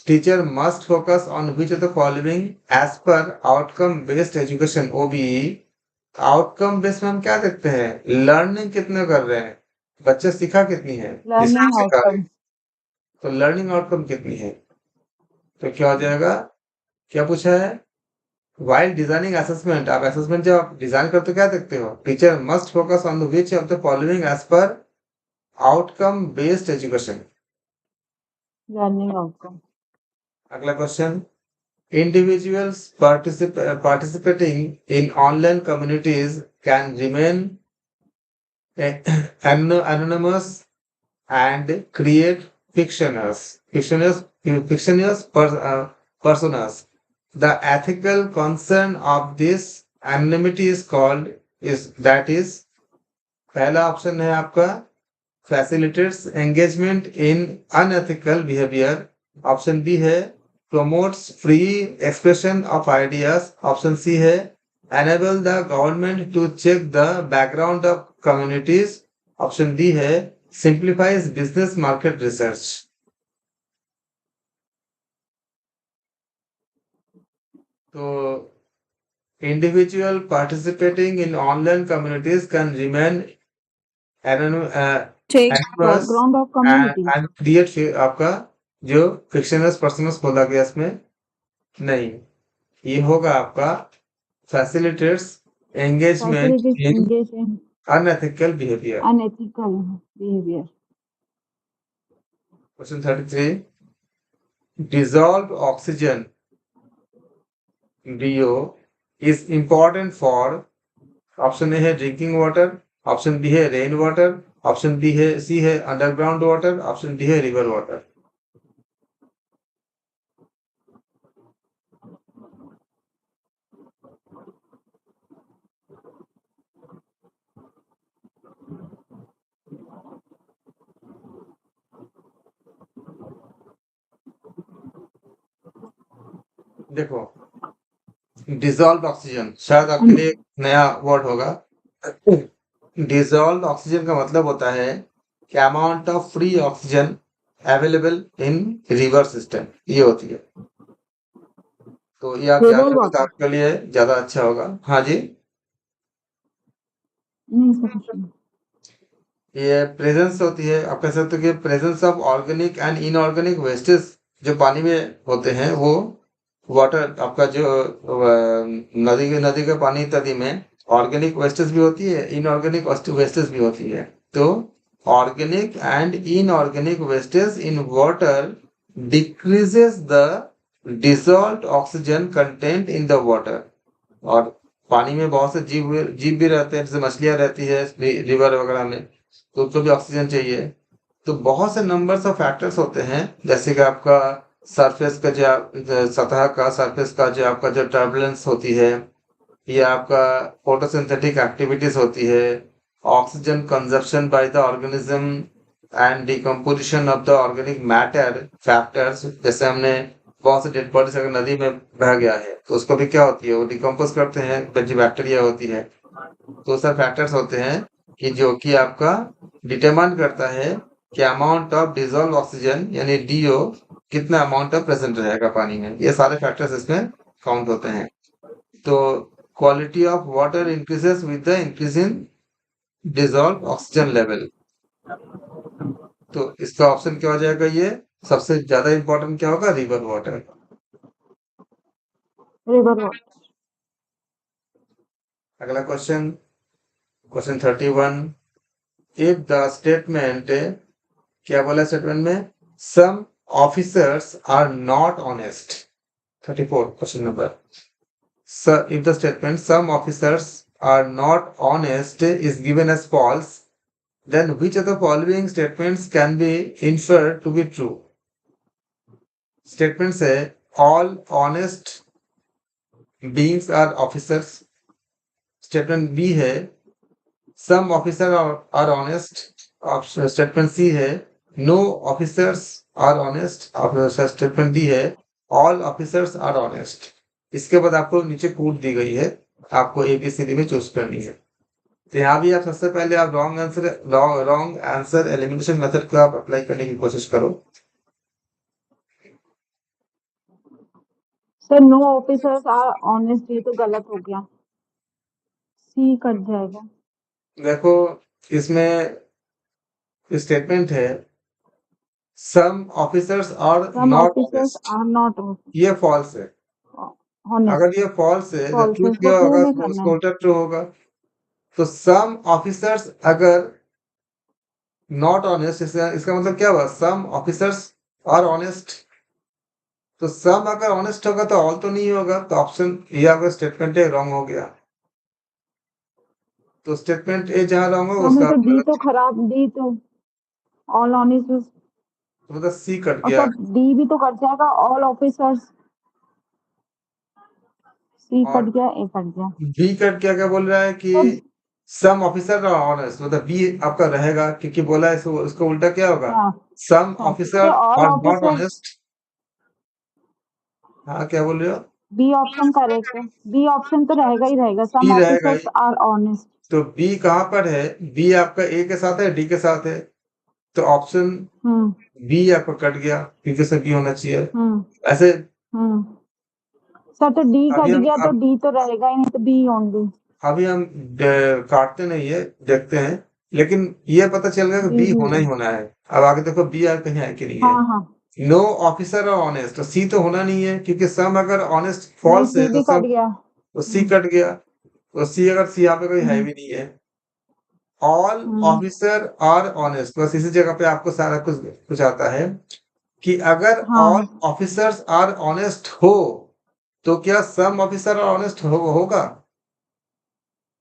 Speaker 1: Teacher must focus on which of the following as per outcome based education, OBE. Outcome based में हम क्या देखते हैं, learning कितने कर रहे हैं, बच्चे सीखा कितनी है, जिसे हम
Speaker 2: लर्निंग
Speaker 1: सिखा रहे हैं।
Speaker 2: आउटकम।
Speaker 1: तो लर्निंग आउटकम कितनी है? तो क्या हो जाएगा, क्या पूछा है? वाइल डिजाइनिंग असेसमेंट, आप असेसमेंट जब आप डिजाइन करते हो क्या देखते हो, teacher must focus on the which of the following as per outcome based education.
Speaker 2: Learning outcome.
Speaker 1: अगला question, individuals participating in online communities can remain anonymous and create personas. The ethical concern of this anonymity is called is that is, पहला option है आपका facilitates engagement in unethical behavior, option B है promotes free expression of ideas, option C है enable the government to check the background of communities, option D है simplifies business market research। तो individual participating in online communities can remain
Speaker 2: check
Speaker 1: animus
Speaker 2: background of community.
Speaker 1: And create आपका जो fictions persons बोला गया इसमें, नहीं, ये होगा आपका facilitates engagement
Speaker 2: facilities
Speaker 1: in
Speaker 2: engage in
Speaker 1: unethical behaviour.
Speaker 2: Unethical behaviour.
Speaker 1: Question 33, dissolved oxygen, DO, is important for, option A है ड्रिंकिंग वाटर, ऑप्शन बी है रेन वाटर, ऑप्शन बी है सी है अंडरग्राउंड वाटर, ऑप्शन डी है river water. देखो, dissolve oxygen शायद आपके लिए एक नया वर्ड होगा। डिसॉल्व ऑक्सीजन का मतलब होता है कि amount of free oxygen available in river system, ये होती है। तो ये आप जान
Speaker 2: रिवर
Speaker 1: लोगे तो
Speaker 2: वाटर।
Speaker 1: आपके लिए ज्यादा अच्छा होगा। हाँ जी।
Speaker 2: नहीं सर, कुछ नहीं।
Speaker 1: ये प्रेजेंस होती है, आप कह सकते हो कि presence of organic and inorganic wastage जो पानी में होते हैं, वो वाटर आपका जो नदी के पानी इत्यादि में ऑर्गेनिक वेस्टेज भी होती है, इनऑर्गेनिक वेस्टेज भी होती है। तो organic and inorganic wastage in water decreases the dissolved oxygen content in the water. और पानी में बहुत से जीव भी रहते हैं, जैसे मछलियां रहती है रिवर वगैरह में, तो उनको भी ऑक्सीजन चाहिए। तो बहुत से नंबर्स ऑफ फैक्टर्स होते हैं, जैसे कि आपका सरफेस का सतह का सरफेस का जो आपका जो टर्बुलेंस होती है, या आपका फोटोसिंथेटिक एक्टिविटीज होती है, oxygen consumption by the organism and decomposition of the organic matter factors. जैसे हमने बहुत से डेड बॉडीज अगर नदी में बह गया है तो उसको भी क्या होती है, वो डिकम्पोज करते हैं, जो बैक्टीरिया होती है। तो सब फैक्टर्स होते हैं कि जो कि आपका डिटरमाइन करता है कि अमाउंट ऑफ डिजॉल्व ऑक्सीजन यानी डीओ कितना अमाउंट ऑफ प्रेजेंट रहेगा पानी में। ये सारे फैक्टर्स इसमें काउंट होते हैं। तो quality of water increases with the increase in dissolve oxygen level. तो इसका ऑप्शन क्या हो जाएगा, ये सबसे ज्यादा इंपॉर्टेंट क्या होगा, रिवर वाटर।
Speaker 2: River water.
Speaker 1: अगला question, question 31। If the statement, क्या बोला स्टेटमेंट में, some officers are not honest. 34 question number. If the statement some officers are not honest is given as false, then which of the following statements can be inferred to be true? Statement say all honest beings are officers. Statement B है some officers are honest. Statement C है no officers are honest. Statement D है all officers are honest. इसके बाद आपको नीचे कूट दी गई है, आपको ABCD में चूज करनी है। तो यहाँ भी आप सबसे पहले आप रॉन्ग आंसर एलिमिनेशन मेथड को आप अप्लाई करने की कोशिश करो।
Speaker 2: Sir no officers are honest, ये तो गलत हो गया, सी कट जाएगा।
Speaker 1: देखो, इसमें स्टेटमेंट है some officers are
Speaker 2: some
Speaker 1: not
Speaker 2: officers
Speaker 1: honest,
Speaker 2: are not
Speaker 1: ये फॉल्स है।
Speaker 2: ऑनेस्ट।
Speaker 1: अगर ये फॉल्स है, जब
Speaker 2: फॉल्स,
Speaker 1: ट्रूथ
Speaker 2: इसको
Speaker 1: क्या
Speaker 2: ट्रू
Speaker 1: होगा,
Speaker 2: में
Speaker 1: तो
Speaker 2: करना
Speaker 1: उसका
Speaker 2: है।
Speaker 1: उल्टा ट्रू होगा। तो सम ऑफिसर्स अगर नॉट ऑनेस्ट, इसका मतलब क्या हुआ, सम ऑफिसर्स आर ऑनेस्ट। तो सम अगर ऑनेस्ट होगा तो ऑल तो नहीं होगा, तो ऑप्शन ये आपका स्टेटमेंट है रॉन्ग हो गया। तो स्टेटमेंट ए जहां रॉन्ग हो
Speaker 2: हमें
Speaker 1: उसका
Speaker 2: तो
Speaker 1: आप
Speaker 2: डी
Speaker 1: गलत,
Speaker 2: तो खराब, डी तो ऑल ऑनेस्ट,
Speaker 1: तो मतलब सी कट
Speaker 2: और
Speaker 1: गया।
Speaker 2: सर डी भी तो कट जाएगा, ऑल ऑफिसर्स, सी
Speaker 1: और
Speaker 2: कट गया, ए कट गया।
Speaker 1: बी कट क्या क्या बोल रहा है कि
Speaker 2: तो
Speaker 1: सम ऑफिसर ऑनेस्ट, मतलब बी आपका रहेगा, क्योंकि बोला है इसको उल्टा क्या होगा,
Speaker 2: हाँ,
Speaker 1: सम
Speaker 2: हाँ,
Speaker 1: ऑफिसर
Speaker 2: तो all
Speaker 1: are not
Speaker 2: officers,
Speaker 1: honest. हाँ, क्या बोल रहे हो।
Speaker 2: बी ऑप्शन करेक्ट है, बी ऑप्शन तो रहेगा ही रहेगा, सम
Speaker 1: बी रहेगा
Speaker 2: ऑफिसर्स
Speaker 1: ही।
Speaker 2: Are honest.
Speaker 1: तो बी कहाँ पर है, बी आपका ए के साथ है, डी के साथ है। तो ऑप्शन
Speaker 2: हम्म,
Speaker 1: बी आपका कट गया, क्योंकि से बी होना चाहिए
Speaker 2: हम्म,
Speaker 1: ऐसे।
Speaker 2: हम्म। सर तो डी
Speaker 1: अभी
Speaker 2: कट
Speaker 1: हम
Speaker 2: गया तो
Speaker 1: अब
Speaker 2: डी तो रहेगा ही नहीं, तो बी ओनली।
Speaker 1: अभी हम काटते नहीं है, देखते हैं। लेकिन ये पता चल गया कि
Speaker 2: जी
Speaker 1: बी
Speaker 2: जी
Speaker 1: होना ही
Speaker 2: जी।
Speaker 1: होना है। अब आगे देखो बी आगे कहीं है कि नहीं है।
Speaker 2: हाँ हाँ।
Speaker 1: नो ऑफिसर और ऑनेस्ट, तो सी तो होना नहीं है, क्योंकि सम अगर ऑनेस्ट
Speaker 2: नहीं,
Speaker 1: फॉल्स है
Speaker 2: सी
Speaker 1: तो
Speaker 2: भी कट
Speaker 1: सब,
Speaker 2: गया।
Speaker 1: तो सी कट गया। तो सी अगर सी यहाँ पे कोई है
Speaker 2: हम्म,
Speaker 1: भी नहीं है। All
Speaker 2: hmm,
Speaker 1: officer are honest, बस इसी जगह पे आपको सारा कुछ कुछ आता है कि अगर ऑल
Speaker 2: हाँ।
Speaker 1: ऑफिसर्स आर ऑनेस्ट हो तो क्या सम ऑफिसर ऑनेस्ट होगा।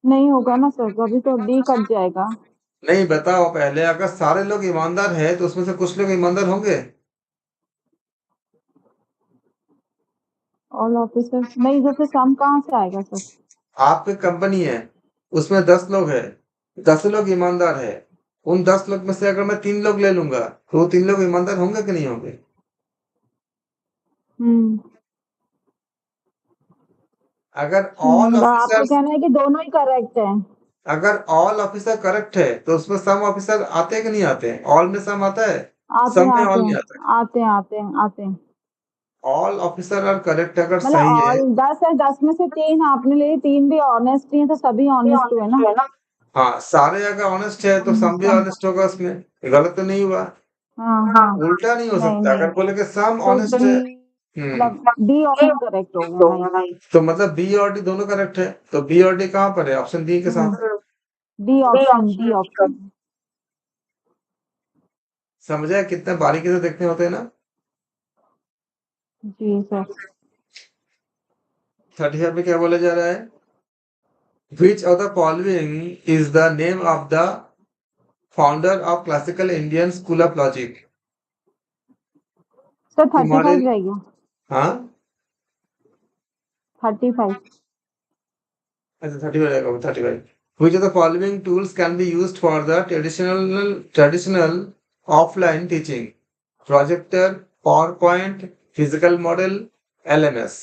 Speaker 2: नहीं होगा ना सर, अभी तो डी कट जाएगा।
Speaker 1: नहीं, बताओ पहले, अगर सारे लोग ईमानदार हैं तो उसमें से कुछ लोग ईमानदार होंगे।
Speaker 2: ऑल ऑफिसर्स नहीं, जैसे सम कहाँ से आएगा सर।
Speaker 1: आपकी कंपनी है, उसमें 10 लोग है, 10 लोग ईमानदार है। उन 10 लोग में से अगर मैं 3 लोग ले लूंगा तो वो 3 लोग ईमानदार होंगे कि नहीं होंगे।
Speaker 2: हम्म,
Speaker 1: अगर ऑल
Speaker 2: आपका
Speaker 1: ऑफिसर्स
Speaker 2: कहना है कि दोनों ही करेक्ट है।
Speaker 1: अगर ऑल ऑफिसर करेक्ट है तो उसमें सम ऑफिसर आते हैं कि नहीं आते हैं? ऑल में सम आता है,
Speaker 2: आते
Speaker 1: सम
Speaker 2: हैं
Speaker 1: में
Speaker 2: आते
Speaker 1: ऑल नहीं
Speaker 2: हैं
Speaker 1: आता है।
Speaker 2: आते हैं आते हैं आते हैं।
Speaker 1: ऑल ऑफिसर और करेक्ट अगर
Speaker 2: मतलब
Speaker 1: सही है।
Speaker 2: ऑल 10 है, 10 में से 3 आपने लिए, 3 भी ऑनेस्ट ही है, तो सभी ऑनेस्ट हुए ना।
Speaker 1: हाँ, सारे अगर ऑनेस्ट है तो सम भी
Speaker 2: सम
Speaker 1: ऑनेस्ट होगा उसमें, ये गलत तो नहीं हुआ।
Speaker 2: हाँ हाँ।
Speaker 1: उल्टा नहीं हो
Speaker 2: नहीं
Speaker 1: सकता,
Speaker 2: नहीं,
Speaker 1: अगर बोले कि सम
Speaker 2: तो
Speaker 1: ऑनेस्ट है।
Speaker 2: मतलब डी ऑप्शन करेक्ट हो गया, राइट।
Speaker 1: तो मतलब बी और डी दोनों करेक्ट है, तो बी और डी कहाँ पर है? ऑप्शन डी के साथ।
Speaker 2: D option, D option.
Speaker 1: समझे कितने बारीकी से देखने होते हैं ना।
Speaker 2: जी सर।
Speaker 1: 35 में क्या बोला जा रहा है? Which of the following is the name of the founder of classical Indian school of logic?
Speaker 2: Sir
Speaker 1: तुम्हारे
Speaker 2: 35 रह गया।
Speaker 1: हाँ
Speaker 2: 35।
Speaker 1: अच्छा 35 रहेगा वो 35। Which of the following tools can be used for the traditional offline teaching? Projector, PowerPoint, physical model, LMS.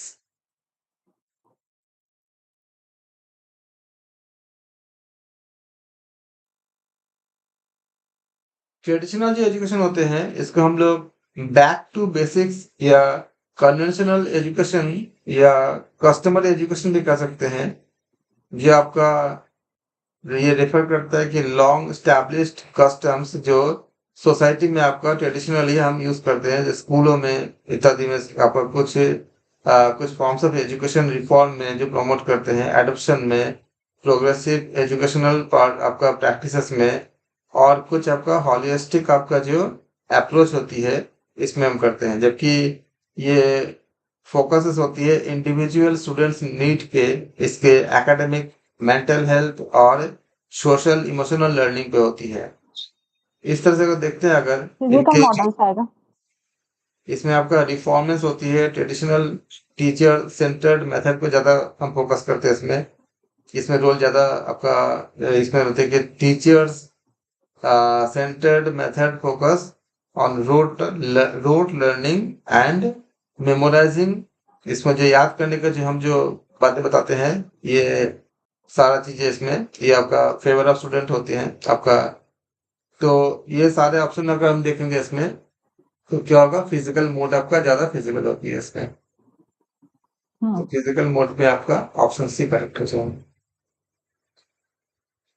Speaker 1: Traditional जो education होते हैं इसको हम लोग बैक टू बेसिक्स या कन्वेंशनल एजुकेशन या कस्टमर एजुकेशन भी कह सकते हैं। ये आपका ये रेफर करता है कि लॉन्ग स्टैब्लिश्ड कस्टम्स जो सोसाइटी में आपका ट्रेडिशनली हम यूज करते हैं, जैसे स्कूलों में इत्यादि में आपका कुछ फॉर्म्स ऑफ एजुकेशन रिफॉर्म में जो प्रमोट करते हैं, एडॉप्शन में, प्रोग्रेसिव एजुकेशनल पार्ट आपका प्रैक्टिसेस में, और कुछ आपका हॉलिस्टिक आपका जो अप्रोच होती है इसमें हम करते हैं। जबकि ये फोकसेस होती है इंडिविजुअल स्टूडेंट्स नीड पे, इसके एकेडमिक, मेंटल हेल्थ और सोशल इमोशनल लर्निंग पे होती है। इस तरह से अगर देखते हैं अगर
Speaker 2: फिजिकल
Speaker 1: इनके
Speaker 2: मॉडल्स आएगा।
Speaker 1: इसमें आपका रिफॉर्मेंस होती है, ट्रेडिशनल टीचर सेंटर्ड मेथड पे ज़्यादा हम फोकस करते हैं इसमें। इसमें रोल ज़्यादा आपका इसमें होते हैं कि teachers centered method focus on rote learning and memorizing। इसमें जो याद करने का जो हम जो बातें बताते हैं, ये सारा चीजें इसमें ये आपका फेवर ऑफ स्टूडेंट होते हैं आपका। तो ये सारे ऑप्शन अगर हम देखेंगे इसमें तो क्या होगा, फिजिकल मोड आपका ज्यादा फिजिकल होती है इसमें। तो फिजिकल मोड में आपका ऑप्शन सी करेक्ट हो जाएगा।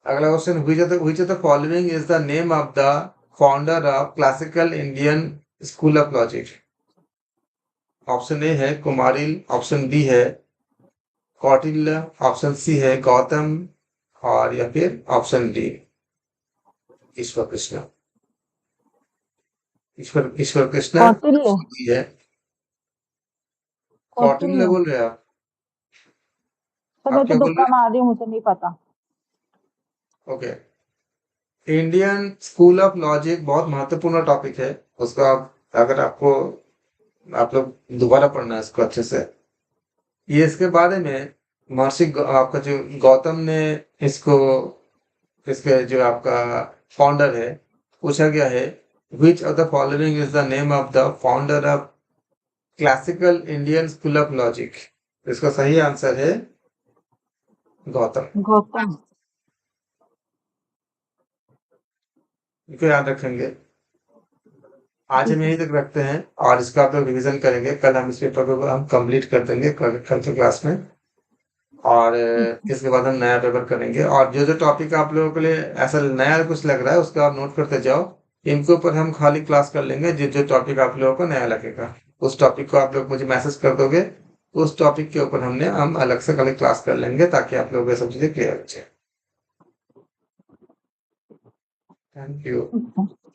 Speaker 1: अगला question, which of the following is the name of the founder of classical Indian school of logic? Option A है कुमारिल, ऑप्शन बी है कौटिल्य, ऑप्शन सी है गौतम, और या फिर ऑप्शन डी ईश्वर कृष्ण। ईश्वर कृष्ण
Speaker 2: कौटिल्य।
Speaker 1: ऑप्शन डी है। कौटिल्य
Speaker 2: कौटिल्य।
Speaker 1: बोल रहे हैं आप?
Speaker 2: सर
Speaker 1: आप
Speaker 2: मैं तो
Speaker 1: क्या बोल
Speaker 2: तुक्का
Speaker 1: रहे
Speaker 2: मार रही हूँ, मुझे नहीं पता।
Speaker 1: हैं? Okay. Indian school of logic बहुत महत्वपूर्ण टॉपिक है, उसका अगर आपको आप लोग दोबारा पढ़ना है इसको अच्छे से। ये इसके बारे में आपका जो गौतम ने इसको इसके जो आपका फाउंडर है पूछा गया है, विच of the following is the name of the founder of classical Indian school of logic. इसका सही आंसर है गौतम।
Speaker 2: गौतम।
Speaker 1: इनको याद रखेंगे। आज हम
Speaker 2: ठीक है।
Speaker 1: यहीं तक रखते हैं और इसका आप लोग रिविजन करेंगे, कल हम इस पेपर को हम कंप्लीट कर देंगे कल के क्लास में। और इसके बाद हम नया पेपर करेंगे, और जो जो टॉपिक आप लोगों के लिए ऐसा नया कुछ लग रहा है उसको आप नोट करते जाओ। इनके ऊपर हम खाली क्लास कर लेंगे, जो जो टॉपिक आप लोगों को नया लगेगा उस टॉपिक को आप लोग मुझे मैसेज कर दोगे, उस टॉपिक के ऊपर हम अलग से कल क्लास कर लेंगे ताकि आप लोगों को ये सब चीजें क्लियर हो जाए। Thank you.
Speaker 2: ठीक है।